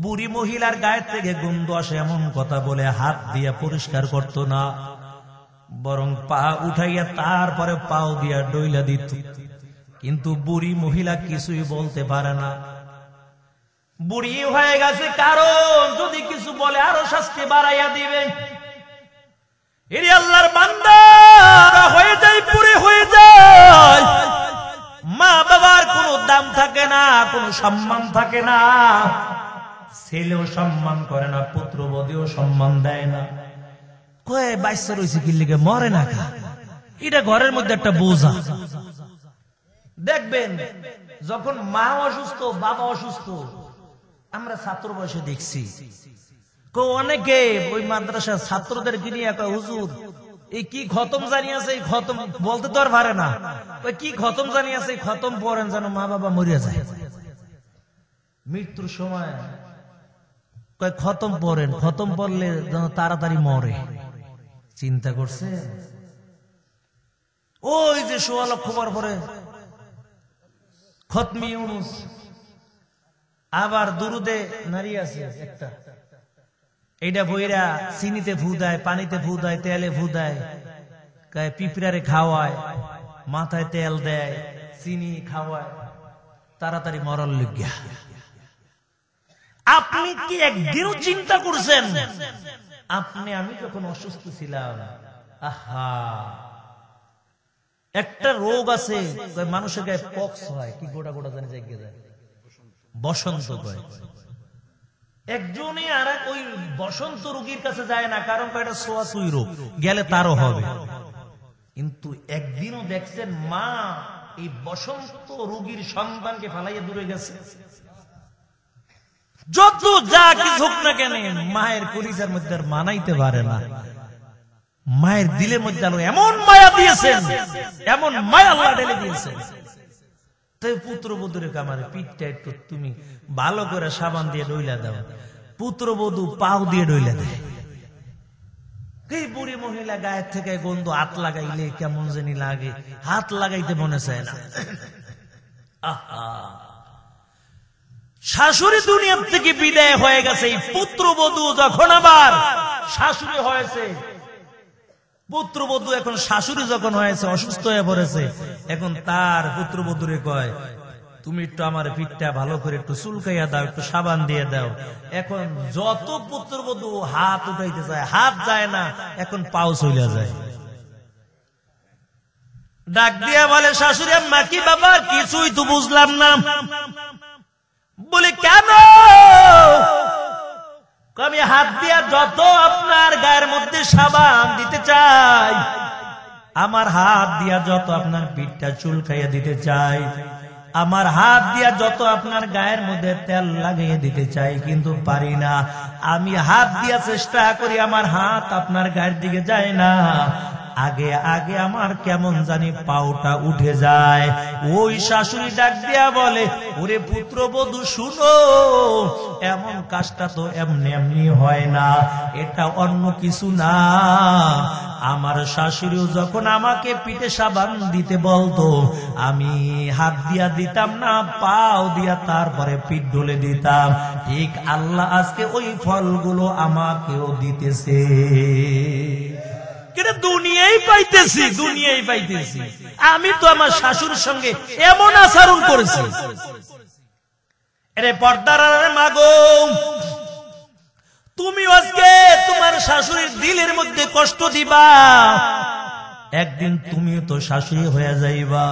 বুড়ি মহিলার গায়ের থেকে গন্ধ আসে এমন কথা বলে হাত দিয়া পরিষ্কার করতো না, বরং পা উঠাইয়া তারপরে পাও দিয়া ডইলা দিত। কিন্তু বুড়ি মহিলা কিছুই বলতে পারে না। বুড়ি হয়ে গেছে, কারণ যদি কিছু বলে আরো শাস্তি বাড়াইয়া দিবে। এরে আল্লাহর বান্দা, হয়ে যায় পুরে হয়ে যায়। মা বাবার কোনো দাম থাকে না, কোনো সম্মান থাকে না। ছেলেও সম্মান করে না, পুত্রবধূও সম্মান দেয় না। কয়ে বাইশা রয়েছে কি লিগে মরে না খা, এটা ঘরের মধ্যে একটা বোঝা। দেখবেন যখন মা অসুস্থ, বাবা অসুস্থ, আমরা ছাত্র বয়সে দেখছি অনেকে ওই মাদ্রাসার ছাত্রদেরকে নিয়ে একটা, হুজুর এই কি খতম জানিয়েছে, এই খতম বলতে তো আর পারে না, ওই কি খতম জানিয়েছে, এই খতম পড়েন যেন মা বাবা মরিয়া যায়। মৃত্যুর সময় কয় খতম পড়েন, খতম পড়লে যেন তাড়াতাড়ি মরে। চিন্তা করছে ওই যে ১৬ লক্ষ পরে খতমি ইউনুস, আবার দুরুদে নারী আছে একটা, এইটা বইরা চিনিতে ফু দেয়, পানিতে ফু দেয়, তেলে ফু দেয়, পিঁপড়ারে খাওয়ায়, মাথায় তেল দেয়, চিনি খাওয়ায়, তাড়াতাড়ি মরল লিগিয়া। আপনি কি একদিনও চিন্তা করছেন আপনি আমি যখন অসুস্থ ছিলাম, আহা একটা রোগ আছে মানুষের গায়ে পক্স হয়, কি গোটা গোটা জানি জায়গা যায়, বসন্ত কয়। একজনে আর ওই বসন্ত রোগীর কাছে যায় না, কারণ এটা ছোঁয়াছুঁই রোগ, গেলে তারও হবে। কিন্তু একদিনও দেখছেন মা এই বসন্ত রোগীর সন্তানকে ফালাইয়া দূরে গেছে? যত যা কিছু হোক না কেন মায়ের কলিজার মধ্যে আর মানাইতে পারে না। মায়ের দিলের মধ্যে আলো এমন মায়া দিয়েছেন, এমন মায়া আল্লাহ ঢেলে দিয়েছেন। তাই পুত্রবধূরে কামারে পিঠটা একটু তুমি ভালো করে সাবান দিয়ে ডইলা দাও, পুত্রবধূ পাও দিয়ে ডইলা দেয়। এই বুড়ি মহিলা গায়ের থেকে গন্ধ, হাত লাগাইলে কেমন জানি লাগে, হাত লাগাইতে মনে চায় না। শাশুড়ি দুনিয়া থেকে বিদায় হয়ে গেছে, এই পুত্রবধূ যখন আবার শাশুড়ি হয়েছে, পুত্রবধূ এখন শাশুড়ি যখন হয়েছে, অসুস্থ হয়ে পড়েছে, এখন তার পুত্রবধূরে কয় তুমি একটু আমার পিঠটা ভালো করে একটু চুলকাইয়া দাও, একটু সাবান দিয়ে দাও। এখন যত পুত্রবধূ হাত উঠাইতে চায়, হাত যায় না, এখন পাও চলে যায়। ডাক দিয়া বলে শাশুড়ি আম্মা, কি বাবা কিছুই তো বুঝলাম না। বলে কেন? আমি হাত দিয়া যত আপনার গায়ের মধ্যে সাবান দিতে চাই, আমার হাত দিয়া যত আপনার পিঠটা চুলকাইয়া দিতে চাই, আমার হাত দিয়া যত আপনার গায়ের মধ্যে তেল লাগিয়ে দিতে চাই, কিন্তু পারি না। আমি হাত দিয়া চেষ্টা করি, আমার হাত আপনার গায়ের দিকে যায় না, আগে আগে আমার কেমন জানি পাওটা উঠে যায়। ওই শাশুড়ি ডাক দিয়া বলে ওরে পুত্রবধূ শুনো, এমন কাজটা তো এমনি এমনি হয় না, এটা অন্য কিছু না। আমার শাশুড়িও যখন আমাকে পিঠে সাবান দিতে বলতো, আমি হাত দিয়া দিতাম না, পাও দিয়া তারপরে পিঠ ঢলে দিতাম। ঠিক আল্লাহ আজকে ওই ফলগুলো আমাকেও দিতেছে। দুনিয়াই পাইতেছি, দুনিয়াই পাইতেছি। আমি তো আমার শাশুড়ির সঙ্গে এমন আচরণ করেছি। আরে পর্দার মাগো, তুমি আজকে তোমার শাশুড়ির দিলের মধ্যে কষ্ট দিবা, একদিন তুমিও তো শাশুড়ি হয়ে যাইবা।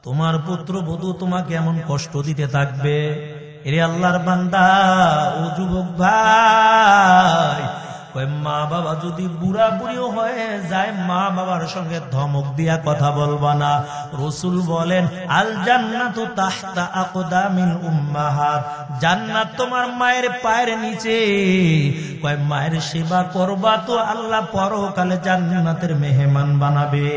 তোমার পুত্রবধূ তোমাকে এমন কষ্ট দিতে থাকবে। এরে আল্লাহর বান্দা, ও যুবক ভাই, মা বাবা যদি বুড়া বুড়িও হয়ে যায়, মা বাবার সঙ্গে ধমক দিয়া কথা বলবা না। রাসূল বলেন আল জান্নাতু তাহতা আকদামিল উম্মাহাত, জান্নাত তোমার মায়ের পায়ের নিচে। কয় মায়ের সেবা করবা তো আল্লাহ পরকালে জান্নাতের মেহমান বানাবে।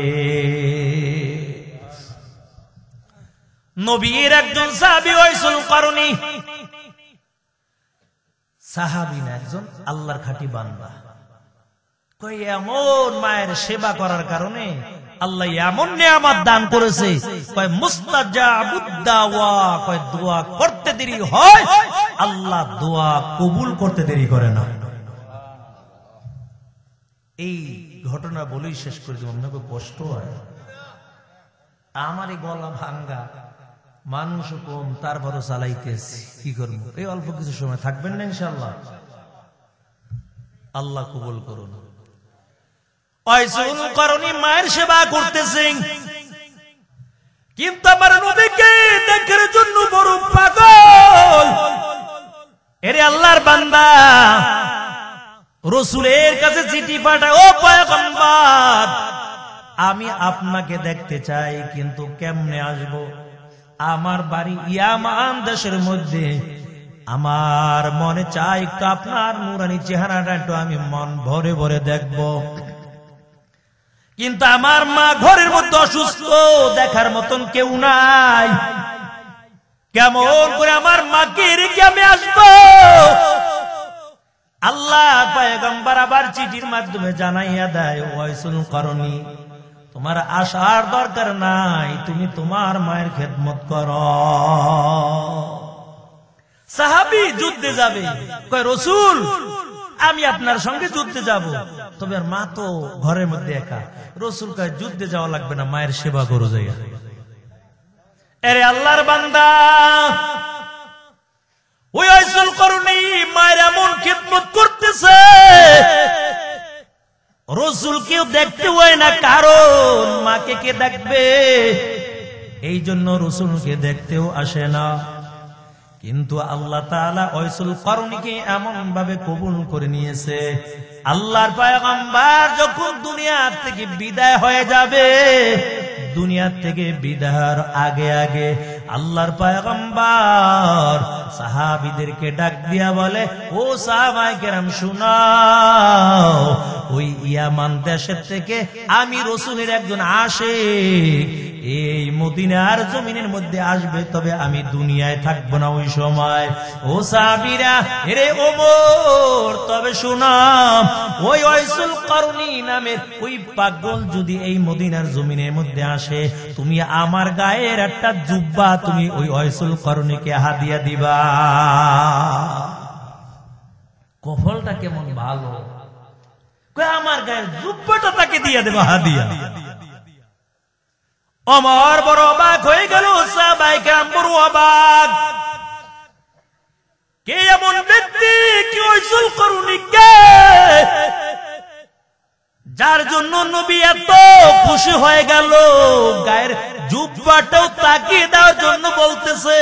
নবীর একজন সাহাবী ওয়াইসুল করনি, সাহাবী না, একজন আল্লাহর খাঁটি বান্দা। কই এমন মায়ের সেবা করার কারণে আল্লাহ এমন নিয়ামত দান করেছে, কয় মুস্তাজাবুদ দাওয়া, কয় দোয়া করতে দেরি হয়, আল্লাহ দোয়া কবুল করতে দেরি করে না। এই ঘটনা বলেই শেষ করে দিব, আপনাকে কষ্ট হয়। আমার এই গলা ভাঙ্গা, মানুষ কম, তারপরও চালাইতেছি, কি করবো। এই অল্প কিছু সময় থাকবেন না ইনশাআল্লাহ, আল্লাহ কবুল করুন। ওয়াইসুল করনি মায়ের সেবা করতেছেন, কিন্তু আমার নবীকে দেখার জন্য বড় পাগল। এরে আল্লাহর বান্দা, রাসূলের কাছে চিঠি পাঠায়, ও পয়গম্বর আমি আপনাকে দেখতে চাই, কিন্তু কেমনে আসবো? আমার বাড়ি ইয়ামান দেশের মধ্যে, আমার মনে চাই একটু আপনার নুরানি চেহারাটা একটু আমি মন ভরে ভরে দেখব, কিন্তু আমার মা ঘরের মধ্যে অসুস্থ, দেখার মতন কেউ নাই। কেমন করে আমার মাকে রেখে আমি আসবো? আল্লাহ পয়গম্বর আবার চিঠির মাধ্যমে জানাইয়া দেয়, ওয়াইসুল করনি, তোমার আসার দরকার নাই, তুমি তোমার মায়ের খেদমত করো। সাহাবী যুদ্ধে যাবে, কয় রাসূল আমি আপনার সঙ্গে যুদ্ধে যাব, তবে আর মা তো ঘরের মধ্যে একা। রাসূল কয় যুদ্ধে যাওয়া লাগবে না, মায়ের সেবা করো যাইয়া। আরে আল্লাহর বান্দা, ওই ওয়াইসুল করনি মায়ের এমন খেদমত করতেছে, রাসূল কেউ দেখতে হয় না, কারণ মাকে কে দেখবে, এই জন্য রাসূলকে দেখতেও আসে না। কিন্তু আল্লাহ তাআলা ওয়াইসুল করনিকে এমন ভাবে কবুল করে নিয়েছে, আল্লাহর পয়গম্বর যখন দুনিয়া থেকে বিদায় হয়ে যাবে, দুনিয়া থেকে বিদায়ের আগে আগে আল্লাহর পয়গম্বর সাহাবীদেরকে ডাক দিয়া বলে, ও সাহাবায়ে কেরাম শুনাও, ওই ইয়ামান দেশের থেকে আমি রাসূলের একজন আশিক এই মদিনার জমিনের মধ্যে আসবে, তবে আমি দুনিয়ায় থাকবো না ওই সময়। ও সাহাবীরা, এরে ওমর, তবে শুনাম, ওই ওয়াইসুল করনি নামের ওই পাগল যদি এই মদিনার জমিনের মধ্যে আসে, তুমি আমার গায়ের একটা জুব্বা তুমি ওই ওয়াইসুল করনিকে হাদিয়া দিবা। কফলটা কেমন ভালো, কয় আমার গায়ের জুব্বাটা তাকে দিয়ে দেবা হাদিয়া। ওমর বড় অবাক হয়ে গেল, সাহাবায়ে কেরাম বড় অবাক, কে এমন ব্যক্তি, কি ওয়াইসুল করনি কে, যার জন্য নবী এত খুশি হয়ে গেল, গায়ের জুব্বাটাও তাকিয়ে দেওয়ার জন্য বলতেছে।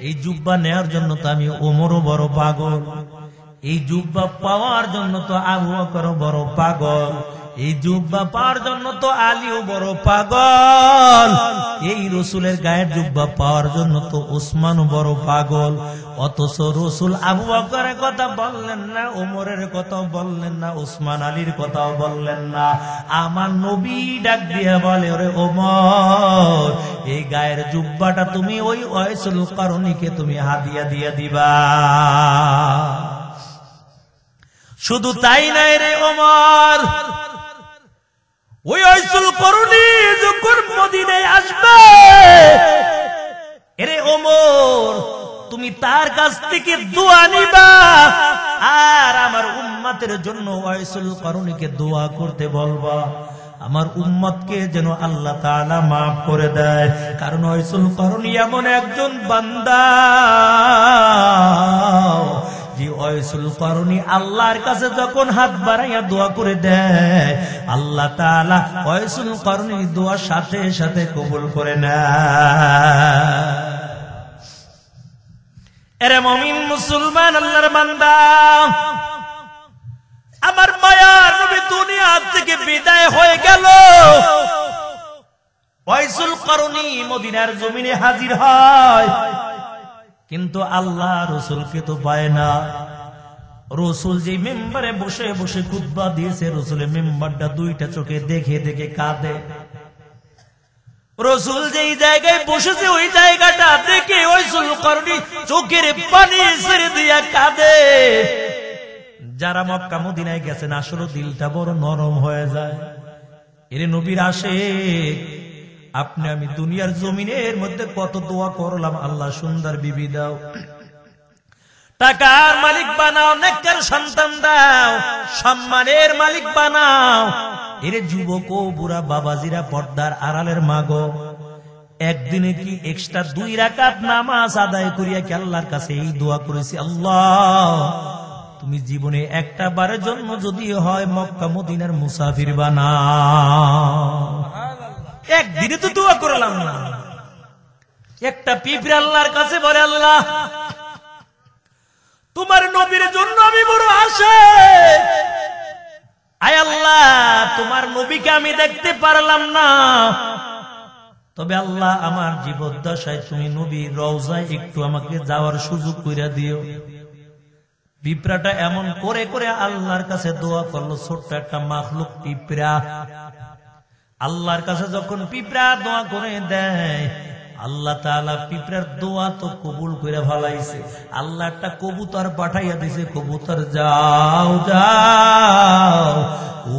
এই জুব্বা নেওয়ার জন্য তো আমি ওমরও বড় পাগল, এই জুব্বা পাওয়ার জন্য তো আবু বকরও বড় পাগল, এই জুব্বা পাওয়ার জন্য তো আলীও বড় পাগল, এই রাসূলের গায়ের জুব্বা পাওয়ার জন্য তো ওসমানও বড় পাগল। অথচ রাসূল আবু বকরের কথা বললেন না, ওমরের কথা বললেন না, ওসমান আলীর কথাও বললেন না, আমার নবী ডাক দিয়ে বলে, ওরে ওমর, এই গায়ের জুব্বাটা তুমি ওই ওয়াইসুল করনিকে তুমি হাদিয়া দিয়ে দিবা। শুধু তাই নাই রে ওমর, ওই ওয়াইসুল করনি যখন মদিনায় আসবে, এরে ওমর, তুমি তার কাছ থেকে দোয়া নিবা, আর আমার উম্মতের জন্য ওয়াইসুল করনিকে দোয়া করতে বলবা, আমার উম্মতকে যেন আল্লাহ তাআলা মাফ করে দেয়। কারণ ওয়াইসুল করনি এমন একজন বান্দা, যে ওয়াইসুল করনি আল্লাহর কাছে যখন হাত বাড়াইয়া দোয়া করে দেয়, আল্লাহ তাআলা ওয়াইসুল করনির দোয়া সাথে সাথে কবুল করে নেয়। এরে মুমিন মুসলমান আল্লাহর বান্দা, আমার মায়ার নবী দুনিয়া থেকে বিদায় হয়ে গেল, ওয়াইসুল করনি মদিনার জমিনে হাজির হয়, কিন্তু আল্লাহ রাসূলকে তো পায় না। রাসূল যে মিম্বরে বসে বসে খুতবা দিয়েছে, রাসূলের মিম্বরটা দুইটা চোখে দেখে দেখে কাঁদে। রাসূল যেই জায়গায় বসেছে ওই জায়গাটা দেখে ওয়াইসুল করনি চোখের পানি ছেড়ে দিয়া কাঁদে। যারা মক্কা মদিনায় গেছেন আসলে দিলটা বড় নরম হয়ে যায়। এর নবীর আশিক, আপনি আমি দুনিয়ার জমিনের মধ্যে কত দোয়া করলাম, আল্লাহ সুন্দর বিবি দাও, টাকার মালিক বানাও, নেককার সন্তান দাও, সম্মানের মালিক বানাও। এর যুবক ও বুড়া বাবাজিরা, পর্দার আড়ালের মাগো, একদিনে কি এক্সট্রা 2 রাকাত নামাজ আদায় করিয়া কি আল্লাহর কাছে এই দোয়া করেছি, আল্লাহ তুমি জীবনে একটা বারের জন্য যদি হয় মক্কা মদিনার মুসাফির বানাও। একদিনে তো দোয়া করলাম না, একটা পিঁপড়া আল্লাহর কাছে বলে, আল্লাহ তোমার নবীর জন্য আমি বড় আশা, আয় আল্লাহ তোমার নবীকে আমি দেখতে পারলাম না, তবে আল্লাহ আমার জীবদ্দশায় তুমি নবীর রওজায় একটু আমাকে যাওয়ার সুযোগ কইরা দিও। পিঁপড়াটা এমন করে করে আল্লাহর কাছে দোয়া করলো, ছোট্ট একটা মাখলুক পিঁপড়া। আল্লাহর কাছে যখন পিঁপড়া দোয়া করে দেয়, আল্লাহ তাআলা পিঁপড়ার দোয়া তো কবুল করে ফেলাইছে। আল্লাহ একটা কবুতর পাঠাইয়া দিছে, কবুতর যাও যাও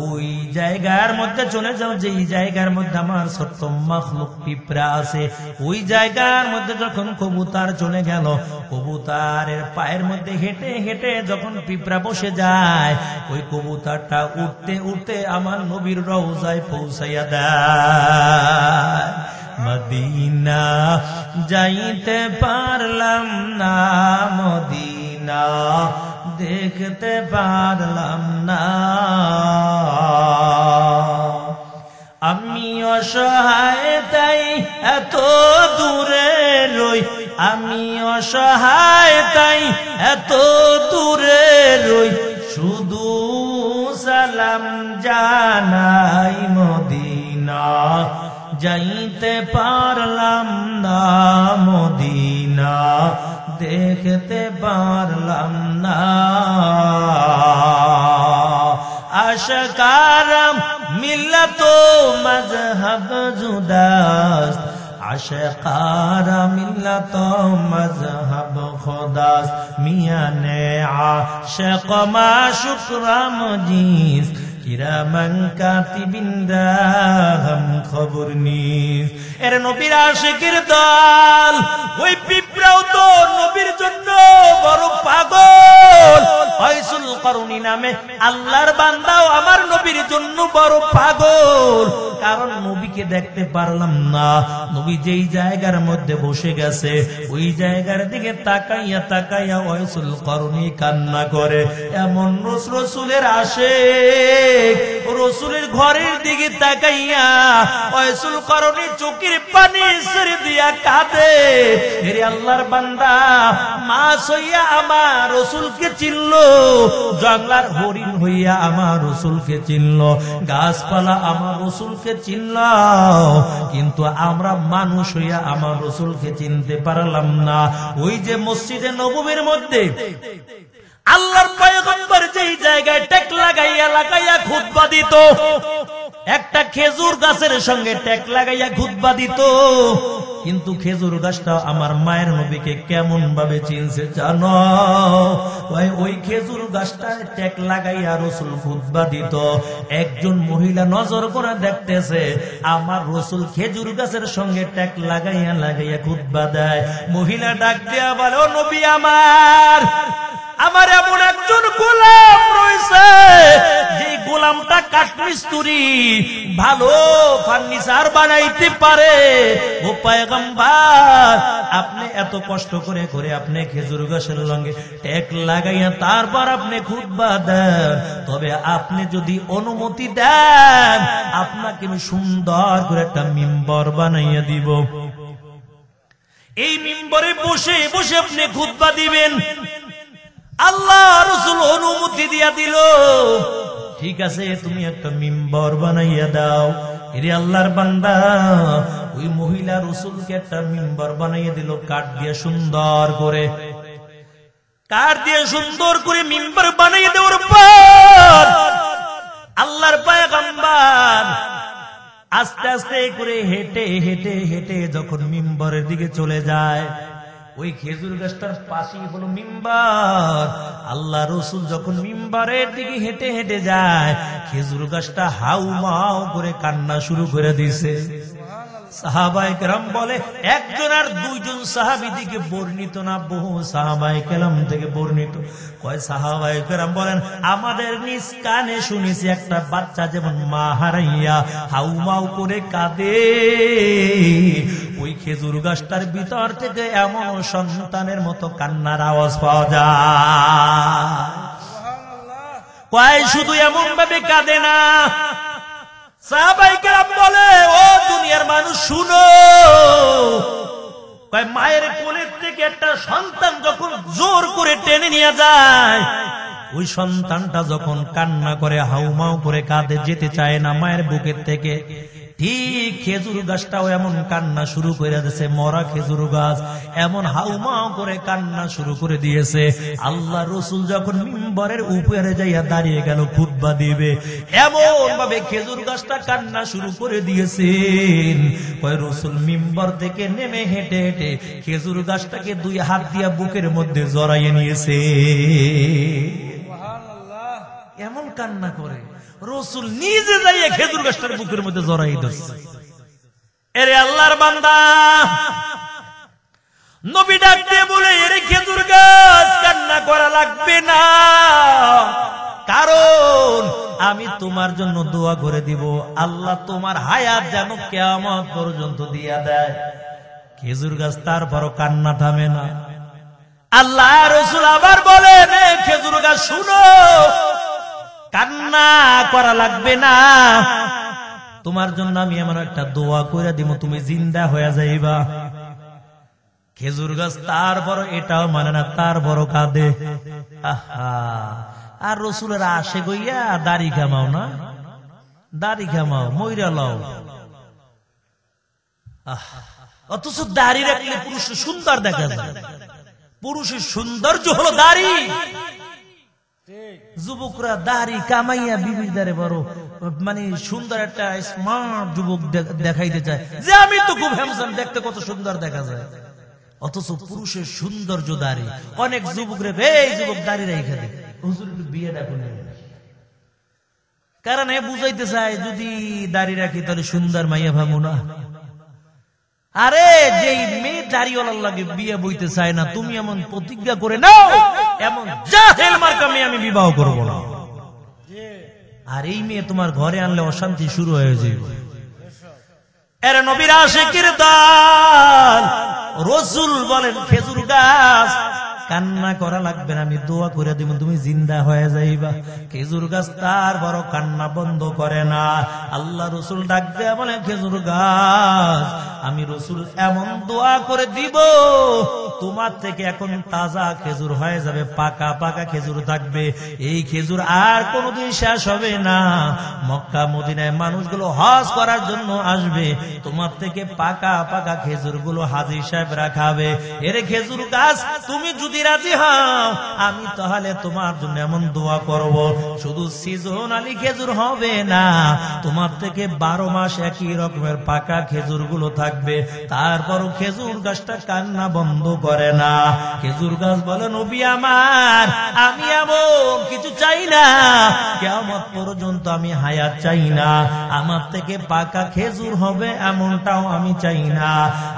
ওই জায়গার মধ্যে চলে যাও, যেই জায়গার মধ্যে আমার ছোট্ট মাখলুক পিঁপড়া আছে। ওই জায়গার মধ্যে যখন কবুতর চলে গেল, কবুতরের পায়ের মধ্যে হেঁটে হেঁটে যখন পিঁপড়া বসে যায়, ওই কবুতরটা উঠতে উঠতে আমার নবীর রওজায় পৌঁছাইয়া দেয়। মদিনা যাইতে পারলাম না, মদিনা দেখতে পারলাম না, আমি অসহায় তাই এত দূরে রই, আমি অসহায় তাই এত দূরে রই, শুধু সালাম জানাই মদিনা যাইতে পারলাম না, মদিনা দেখতে পারলাম না। আশকারাম মিল্লাত মজহব জুদাস, আশকারা মিল্লাত মজহব খুদাস, মিয়ানে আশক মাশুকরাম জিস, কিরামান কাতিবিন রাহম খবর নিস। এর নবীর আশিকের দল, ওই পিঁপড়াও তো নবীর জন্য বড় পাগল। ফয়সুল করুনি নামে আল্লাহর বান্দাও আমার নবীর জন্য বড় পাগল, কারণ নবীকে দেখতে পারলাম না। নবী যেই জায়গার মধ্যে বসে গেছে, ওই জায়গার দিকে তাকাইয়া তাকাইয়া ফয়সুল করুনি কান্না করে। এমন রসুলের আশিক, রসুলের ঘরের দিকে তাকাইয়া ফয়সুল করুনি চোখের পানি ছেড়ে দিয়া কাঁদে। হেরে আল্লাহর বান্দা, মাছ হইয়া আমার রসুলকে চিনলো, জঙ্গলার হরিণ হইয়া আমার রসুলকে চিনলো, গাছপালা আমার রসুলকে চিনল, কিন্তু আমরা মানুষ হইয়া আমার রসুলকে চিনতে পারলাম না। ওই যে মসজিদে নববীর মধ্যে আল্লাহর পয়গম্বর যেই জায়গায় টেক লাগাইয়া লাগাইয়া খুতবা দিত, একটা খেজুর গাছের সঙ্গে টেক লাগাইয়া খুতবা দিত, কিন্তু খেজুর গাছটা আমার মায়ের নবীকে কেমন ভাবে চিনছে জানো? ওই খেজুর গাছটা টেক লাগাইয়া রসুল খুতবা দিত, একজন মহিলা নজর করে দেখতেছে আমার রসুল খেজুর গাছের সঙ্গে টেক লাগাইয়া লাগাইয়া খুতবা দেয়। মহিলা ডাক দিয়া বলে, ও নবী আমার, আমার এমন একজন গোলাম রয়েছে, যে গোলামটা কাঠমিস্ত্রি, ভালো ফার্নিচার বানাইতে পারে। ও পয়গম্বর, আপনি এত কষ্ট করে করে আপনি খেজুর গাছের সঙ্গে টেক লাগাইয়া তারপর আপনি খুতবা দেন, তবে আপনি যদি অনুমতি দেন আপনাকে আমি সুন্দর করে একটা মিম্বর বানাইয়া দিব, এই মিম্বরে বসে বসে আপনি খুতবা দিবেন। আল্লাহ রসুল অনুমতি দিয়া দিল, ঠিক আছে তুমি একটা মিম্বর বানাইয়া দাও। এরে আল্লাহর বান্দা, ওই মহিলা রসুলকে একটা মিম্বর বানাইয়া দিল, কাঠ দিয়ে সুন্দর করে, কাঠ দিয়ে সুন্দর করে মিম্বর বানাইয়া দেওয়ার পর আল্লাহর পয়গম্বর আস্তে আস্তে করে হেঁটে হেঁটে হেঁটে যখন মিম্বরের দিকে চলে যায়, ওই খেজুর গাছটার পাশেই হলো মিম্বার। আল্লাহ রসুল যখন মিম্বারের দিকে হেঁটে হেঁটে যায়, খেজুর গাছটা হাউ মাউ করে কান্না শুরু করে দিছে। সাহাবায়ে কেরাম বলে, একজন আর দুইজন সাহাবী থেকে বর্ণিত না, বহু সাহাবায়ে কেরাম থেকে বর্ণিত। কয় সাহাবায়ে কেরাম বলেন, আমাদের নিজ কানে শুনেছি একটা বাচ্চা যেমন মা হারাইয়া হাউ মাউ করে কাঁদে, ওই খেজুর গাছটার ভিতর থেকে এমন সন্তানের মতো কান্নার আওয়াজ পাওয়া যায়। কয় শুধু এমন ভাবে কাঁদে না, সাহাবায়ে কেরাম বলে, ও দুনিয়ার মানুষ শুনো, কয় মায়ের কোলের থেকে একটা সন্তান যখন জোর করে টেনে নিয়ে যায়, ওই সন্তানটা যখন কান্না করে হাউমাউ করে কাঁদে, যেতে চায় না মায়ের বুকের থেকে, ঠিক খেজুর গাছটাও এমন কান্না শুরু করে দিয়েছে, মরা খেজুর গাছ এমন হাউমাউ করে কান্না শুরু করে দিয়েছে। আল্লাহ রসুল যখন মিম্বরের উপরে যাইয়া দাঁড়িয়ে গেল খুতবা দিবে, এমন ভাবে খেজুর গাছটা কান্না শুরু করে দিয়েছেন। কয় রসুল মিম্বর থেকে নেমে হেঁটে হেঁটে খেজুর গাছটাকে দুই হাত দিয়া বুকের মধ্যে জড়াইয়ে নিয়েছে। এমন কান্না করে রসুল নিজে যাইয়া খেজুর গাছটার বুকের মধ্যে জড়াই ধরছে। এরে আল্লাহর বান্দা, নবী ডাক দিয়ে বলে, এরে খেজুর গাছ কান্না করা লাগবে না, কারণ আমি তোমার জন্য দোয়া করে দিব, আল্লাহ তোমার হায়াত যেন কিয়ামত পর্যন্ত দিয়া দেয়। খেজুর গাছ তারপরও কান্না থামে না। আল্লাহ রসুল আবার বলেন, খেজুর গাছ শুনো, কান্না করা লাগবে না, তোমার জন্য আমি এমন একটা দোয়া করে দিব, তুমি জিন্দা হয়ে যাইবা। খেজুর গাছ তারপর এটাও মানে না, তারপর কাঁদে। আর রসুলের আসে গইয়া দাড়ি কামাও না, দাড়ি কামাও, মইরা লাও। অথচ দাড়ি রাখলে পুরুষের সুন্দর দেখা যায়। পুরুষের সৌন্দর্য হলো দাড়ি। যুবকরা দাড়ি কামাইয়া বিবির দ্বারে বড় মানে সুন্দর একটা স্মার্ট যুবক দেখাইতে চায় যে আমি তো খুব হ্যান্ডসাম, দেখতে কত সুন্দর দেখা যায়। অথচ পুরুষের সৌন্দর্য দাড়ি। অনেক যুবকরে এই যুবক দাড়ি রেখে দেয়, হুজুর একটু বিয়ে ডাকুন, কারণ এ বুঝাইতে চায় যদি দাড়ি রাখি তাহলে সুন্দর মাইয়া ভাবো না। আরে যেই মেয়ে দাড়িওয়ালার লাগে বিয়ে বইতে চায় না, তুমি এমন প্রতিজ্ঞা করে নাও এমন জাহেল মার্কা মেয়ে আমি বিবাহ করব না। আর এই মেয়ে তোমার ঘরে আনলে অশান্তি শুরু হয়ে যাবে। এর নবীর আশিকের দল রসুল বলেন, খেজুর গাছ কান্না করা লাগবে না, আমি দোয়া করে দিব, তুমি জিন্দা হয়ে যাইবা। খেজুর গাছ তার বড় কান্না বন্ধ করে না। আল্লাহ রসুল ডাক দেয়া বলে, খেজুর গাছ আমি রসুল এমন দোয়া করে দিব, তোমার থেকে এখন তাজা খেজুর হয়ে যাবে, পাকা পাকা খেজুর থাকবে। এই খেজুর আর কোনোদিন শেষ হবে না। মক্কা মদিনায় মানুষগুলো হজ করার জন্য আসবে, তোমার থেকে পাকা পাকা খেজুর গুলো হাজী সাহেবরা খাবে। এর খেজুর গাছ তুমি যদি রাজি হও, আমি তাহলে তোমার জন্য এমন দোয়া করব, শুধু সিজনালি খেজুর হবে না, তোমার থেকে 12 মাস একই রকমের পাকা খেজুর গুলো থাকবে। তারপরও খেজুর গাছটা কান্না বন্ধ করে না। খেজুর গাছ বলে, নবী আমার, আমি এমন কিছু চাই না, কিয়ামত পর্যন্ত আমি হায়াত চাই না, আমার থেকে পাকা খেজুর হবে এমনটাও আমি চাই না।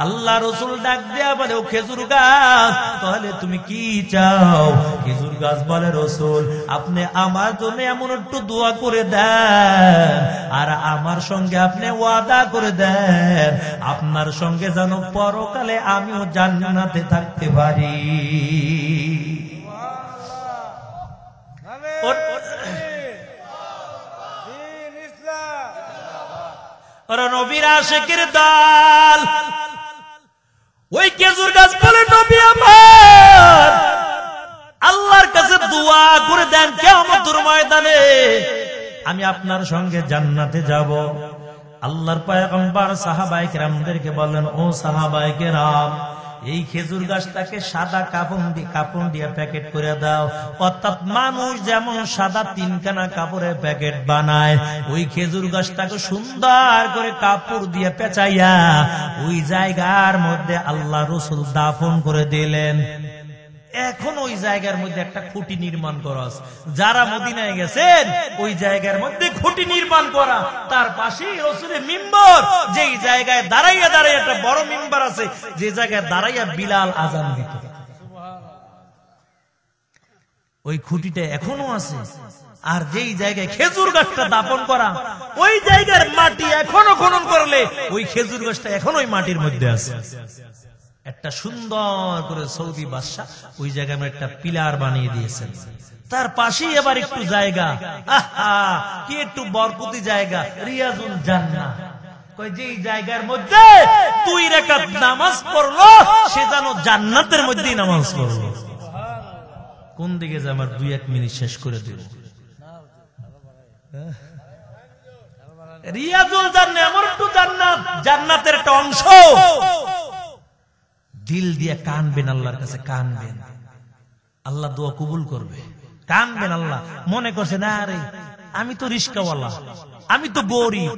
আল্লাহ রসুল ডাক দেয়া বলে, ও খেজুর গাছ তাহলে তুমি কি চাও? খেজুর গাছ বলে, রসুল আপনি আমার জন্য এমন একটু দোয়া করে দেন, আর আমার সঙ্গে আপনি ওয়াদা করে দেন, আপনার সঙ্গে যেন পরকালে আমিও জান্নাতে থাকতে পারি। ওরা নবীর আশিকের দল। ওই খেজুর গাছ বলে, নবী আমার, আল্লাহর কাছে দোয়া করে দেন, কিয়ামতের ময়দানে আমি আপনার সঙ্গে জান্নাতে যাব। আল্লাহর পয়গম্বর সাহাবায়ে কেরামদেরকে বললেন, ও সাহাবায়ে কেরাম, এই খেজুর গাছটাকে সাদা কাপড় দিয়ে প্যাকেট করে দাও। অর্থাৎ মানুষ যেমন সাদা 3খানা কাপড়ের প্যাকেট বানায়, ওই খেজুর গাছটাকে সুন্দর করে কাপড় দিয়ে পেঁচাইয়া ওই জায়গার মধ্যে আল্লাহ রসুল দাফন করে দিলেন। এখন ওই জায়গার মধ্যে একটা খুঁটি নির্মাণ করা আছে। যারা মদিনায় গেছেন ওই জায়গার মধ্যে খুঁটি নির্মাণ করা, তার পাশেই রসুলের মিম্বর, যেই জায়গায় দাঁড়াইয়া দাঁড়াইয়া একটা বড় মিম্বর আছে, যে জায়গায় দাঁড়াইয়া বিলাল আজান দিত, ওই খুঁটিটা এখনো আছে। আর যেই জায়গায় খেজুর গাছটা দাপন করা, ওই জায়গার মাটি এখনো খনন করলে ওই খেজুর গাছটা এখন ওই মাটির মধ্যে আছে। একটা সুন্দর করে সৌদি বাদশাহ ওই জায়গায় একটা পিলার বানিয়ে দিয়েছেন। তার পাশেই আবার একটু জায়গা, কি একটু বরকতি জায়গা, রিয়াজুল জান্নাহ। যেই জায়গার মধ্যে 2 রাকাত নামাজ পড়লো, সে যেন জান্নাতের মধ্যেই নামাজ পড়লো। কোন দিকে যে আমার 2-1 মিনিট শেষ করে দেব। রিয়াজুল জান্নাত এমন একটু জান্নাত, জান্নাতের একটা অংশ। দিল দিয়ে কানবেন আল্লাহর কাছে, কানবেন, আল্লাহ দোয়া কবুল করবে। কানবেন, আল্লাহ মনে করছে না রে আমি তো রিস্কাওয়ালা, আমি তো গরিব,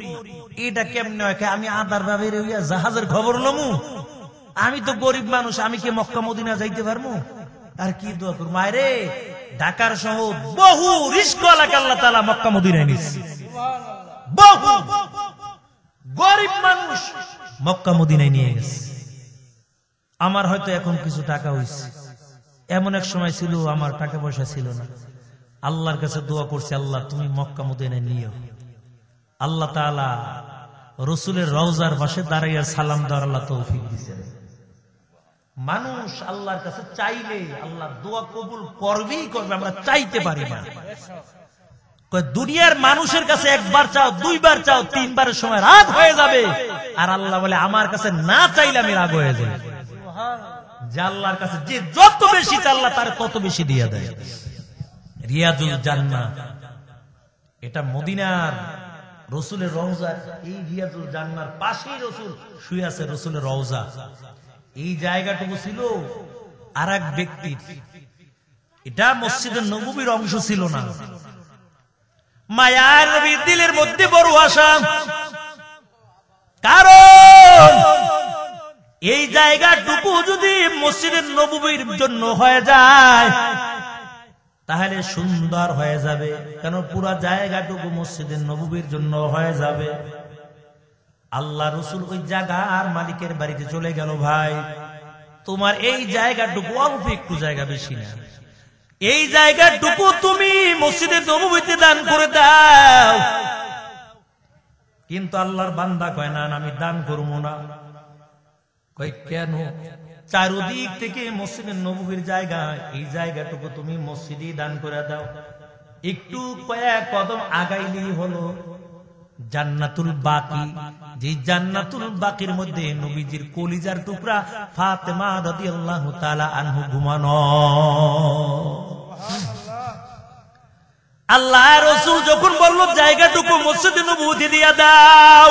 এটা কেমনে হয়, আমি আদার ভাবে জাহাজের খবর লমু, আমি তো গরিব মানুষ, আমি কি মক্কা মদিনা যাইতে পারবো? আর কি দোয়া করবো মায়েরে, ঢাকার শহর বহু রিস্কাওয়ালাকে আল্লাহ তাআলা মক্কা মদিনায় নিচ্ছে, বহু গরিব মানুষ মক্কা মদিনায় নিয়ে গেছে। আমার হয়তো এখন কিছু টাকা হইছে, এমন এক সময় ছিল আমার টাকা পয়সা ছিল না, আল্লাহর কাছে দোয়া করছে, আল্লাহ তুমি মক্কা মদিনায় নিও। আল্লাহ তাআলা রাসূলের রওজার পাশে দাঁড়াইয়া সালাম দেওয়ার আল্লাহ তৌফিক দিয়েছেন। মানুষ আল্লাহর কাছে চাইলে আল্লাহ দোয়া কবুল করবেই করবে, আমরা চাইতে পারি না। দুনিয়ার মানুষের কাছে একবার চাও, দুইবার চাও, তিনবারের সময় রাগ হয়ে যাবে, আর আল্লাহ বলে আমার কাছে না চাইলে আমি রাগ হয়ে যাই। যে আল্লাহর কাছে যে যত বেশি আল্লাহ তার তত বেশি দিয়ে দেয়। রিয়াজুল জান্নাত, এটা মদিনার রাসূলের রওজা, এই রিয়াজুল জান্নার পাশেই রাসূল শুয়ে আছে, রাসূলের রওজা। এই জায়গাটুকু ছিল আর এক ব্যক্তির, এটা মসজিদের নববীর অংশ ছিল না। মায়ার নবীর দিলের মধ্যে বড় আশা, কারণ এই জায়গাটুকু যদি মসজিদের নববীর জন্য হয়ে যায় তাহলে সুন্দর হয়ে যাবে, কেন পুরা জায়গাটুকু মসজিদের নববীর জন্য হয়ে যাবে। আল্লাহ রাসূল ওই জায়গার মালিকের বাড়িতে চলে গেল, ভাই তোমার এই জায়গাটুকু অল্প একটু জায়গা, বেশি না, এই জায়গাটুকু তুমি মসজিদে নববীতে দান করে দাও। কিন্তু আল্লাহর বান্দা কয় না, আমি দান করবো না। কয় কেন? চারদিক থেকে মসজিদের নববীর জায়গা, এই জায়গাটুকু তুমি মসজিদে দান করে দাও। একটু কয়েক কদম আগাইলেই হলো জান্নাতুল বাকি, যে জান্নাতুল বাকির মধ্যে নবীজির কলিজার টুকরা ফাতেমা রাদিয়াল্লাহু তাআলা আনহু ঘুমানো। আল্লাহ রাসূল যখন বলল জায়গাটুকু মসজিদে নববীতে দিয়া দাও,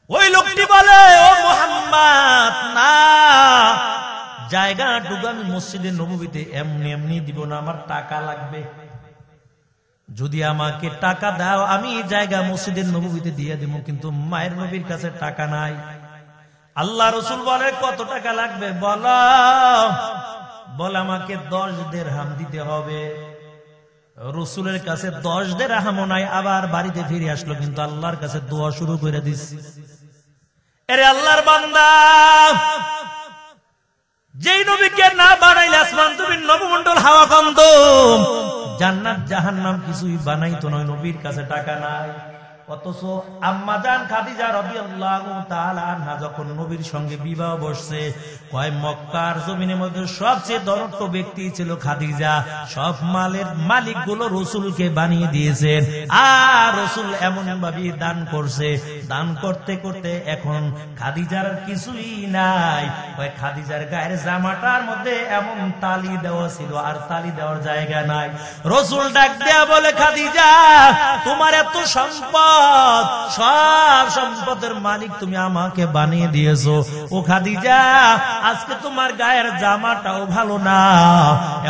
ওই লোকটি বলে ও মুহাম্মদ না, জায়গাটুকু আমি মসজিদে নববীতে এমনি এমনি দিব না, আমার টাকা লাগবে। যদি আমাকে টাকা দাও আমি জায়গা মসজিদের নববীতে দিয়ে দেব, কিন্তু মায়ের নবীর কাছে টাকা নাই। আল্লাহ রাসূল বলে কত টাকা লাগবে বলো? বলে আমাকে 10 দিরহাম দিতে হবে। রাসূলের কাছে 10 দিরহামও নাই, আবার বাড়িতে ফিরে আসলো, কিন্তু আল্লাহর কাছে দোয়া শুরু করে দিচ্ছে। এরে আল্লাহর বান্দা, যেই নবীকে না বানাইলে আসমান জমিন নবমণ্ডল হাওয়া কান্দ, জান্নাত জাহান্নাম কিছুই বানাইতো নয়, নবীর কাছে টাকা নাই। অথচ আম্মা জান খাদিজা রাদিয়াল্লাহু তাআলা আনহা যখন নবীর সঙ্গে বিবাহ বসছে, কয় মক্কার জমিনের মধ্যে সবচেয়ে ধনট্ট ব্যক্তি ছিল খাদিজা, সব মালের মালিকগুলো রাসূলকে বানিয়ে দিয়েছেন, আর রাসূল এমন ভাবে দান করছে, দান করতে করতে এখন খাদিজার কিছুই নাই। কয় খাদিজার গায়ের জামাটার মধ্যে এমন তালি দেওয়া ছিল, আর তালি দেওয়ার জায়গা নাই। রাসূল ডাক দেয়া বলে, খাদিজা তোমার এত সম্পদ, সব সম্পদের মালিক তুমি আমাকে বানিয়ে দিয়েছো, ও খাদিজা আজকে তোমার গায়ের জামাটাও ভালো না,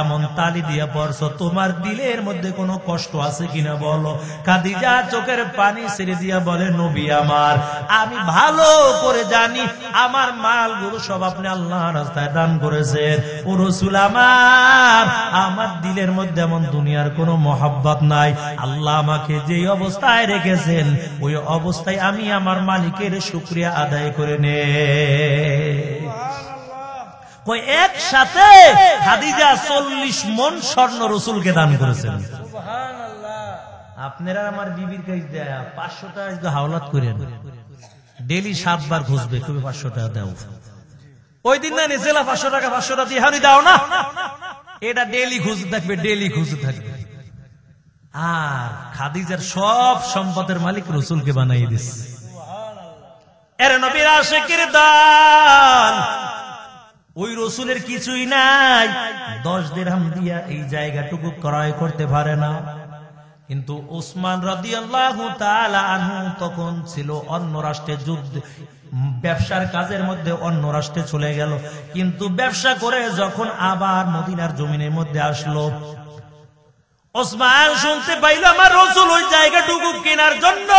এমন তালি দিয়ে পড়ছো, তোমার দিলের মধ্যে কোনো কষ্ট আছে কিনা বলো। খাদিজা চোখের পানি ছেড়ে দিয়া বলে, নবী আমার, আমি ভালো করে জানি আমার মালগুলো সব আপনি আল্লাহর রাস্তায় দান করেছেন। ও রাসূল আমার, আমার দিলের মধ্যে এমন দুনিয়ার কোনো মহব্বত নাই, আল্লাহ আমাকে যেই অবস্থায় রেখেছে ওই অবস্থায় আমি আমার মালিকের শুকরিয়া আদায় করে নে। একসাথে খাদিজা 40 মণ স্বর্ণ রাসূলকে দান করেছেন। আপনারা আমার বিবির কাছে দেয়া 500 টাকা হাওলাত করেন, ডেলি 7 বার খুঁজবে, তুমি 500 টাকা দাও। ওই দিন না নিজেলা 500 টাকা 500 টাকা দিয়ে হানি দাও না, এটা ডেলি খুঁজতে থাকবে, ডেলি খুঁজতে থাকবে। আর খাদিজার সব সম্পদের মালিক রাসূলকে বানাই দিছে। এর নবীর আশিকের দল, ওই রাসূলের কিছুই নাই, 10 দিরহাম দিয়া এই জায়গাটুকু ক্রয় করতে পারে না। কিন্তু উসমান রাদিয়াল্লাহু তাআলা আনহু তখন ছিল অন্য রাষ্ট্রে যুদ্ধ ব্যবসার কাজের মধ্যে অন্য রাষ্ট্রে চলে গেল। কিন্তু ব্যবসা করে যখন আবার মদিনার জমিনের মধ্যে আসলো, ওসমান শুনতে পাইল আমার রাসূল ওই জায়গাটুকু কেনার জন্য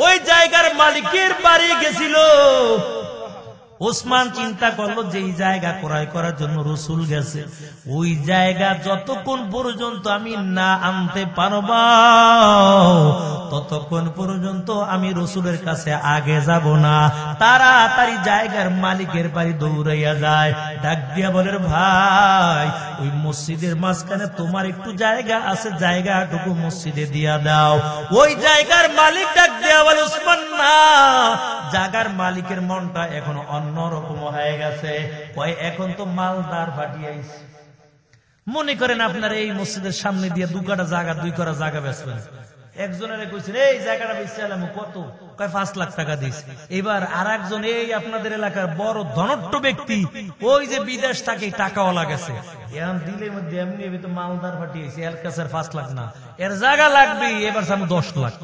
ওই জায়গার মালিকের বাড়ি গেছিল। ওসমান চিন্তা করলো যে এই জায়গা ক্রয় করার জন্য রাসূল গেছে, ওই জায়গা যতক্ষণ পর্যন্ত আমি না আনতে পারবো ততক্ষণ পর্যন্ত আমি রাসূলের কাছে আগে যাব না। তাড়াতাড়ি জায়গার মালিকের বাড়ি দৌড়াইয়া যায়, ডাক দিয়া বলে ভাই ওই মসজিদের মাঝখানে তোমার একটু জায়গা আছে, জায়গাটুকু মসজিদে দিয়া দাও। ওই জায়গার মালিক ডাক দিয়া বলে ওসমান না, জায়গার মালিকের মনটা এখন অন্যরকম হয়ে গেছে, কয় এখন তো মালদার পাঠিয়েছে। মনে করেন আপনার এই মসজিদের সামনে দিয়ে দুই কাটা জায়গা বেচবেন, একজনের কইছেন এই জায়গাটা বেচে এলাম কত, কয় 5 লাখ টাকা দিস। এবার আর একজন এই আপনাদের এলাকার বড় ধনট্ট ব্যক্তি, ওই যে বিদেশ থাকে টাকাওয়ালা গেছে, এখন দিলের মধ্যে এমনি তো মালদার পাঠিয়েছে, এর কাছে 5 লাখ না, এর জায়গা লাগবে, এবার 10 লাখ।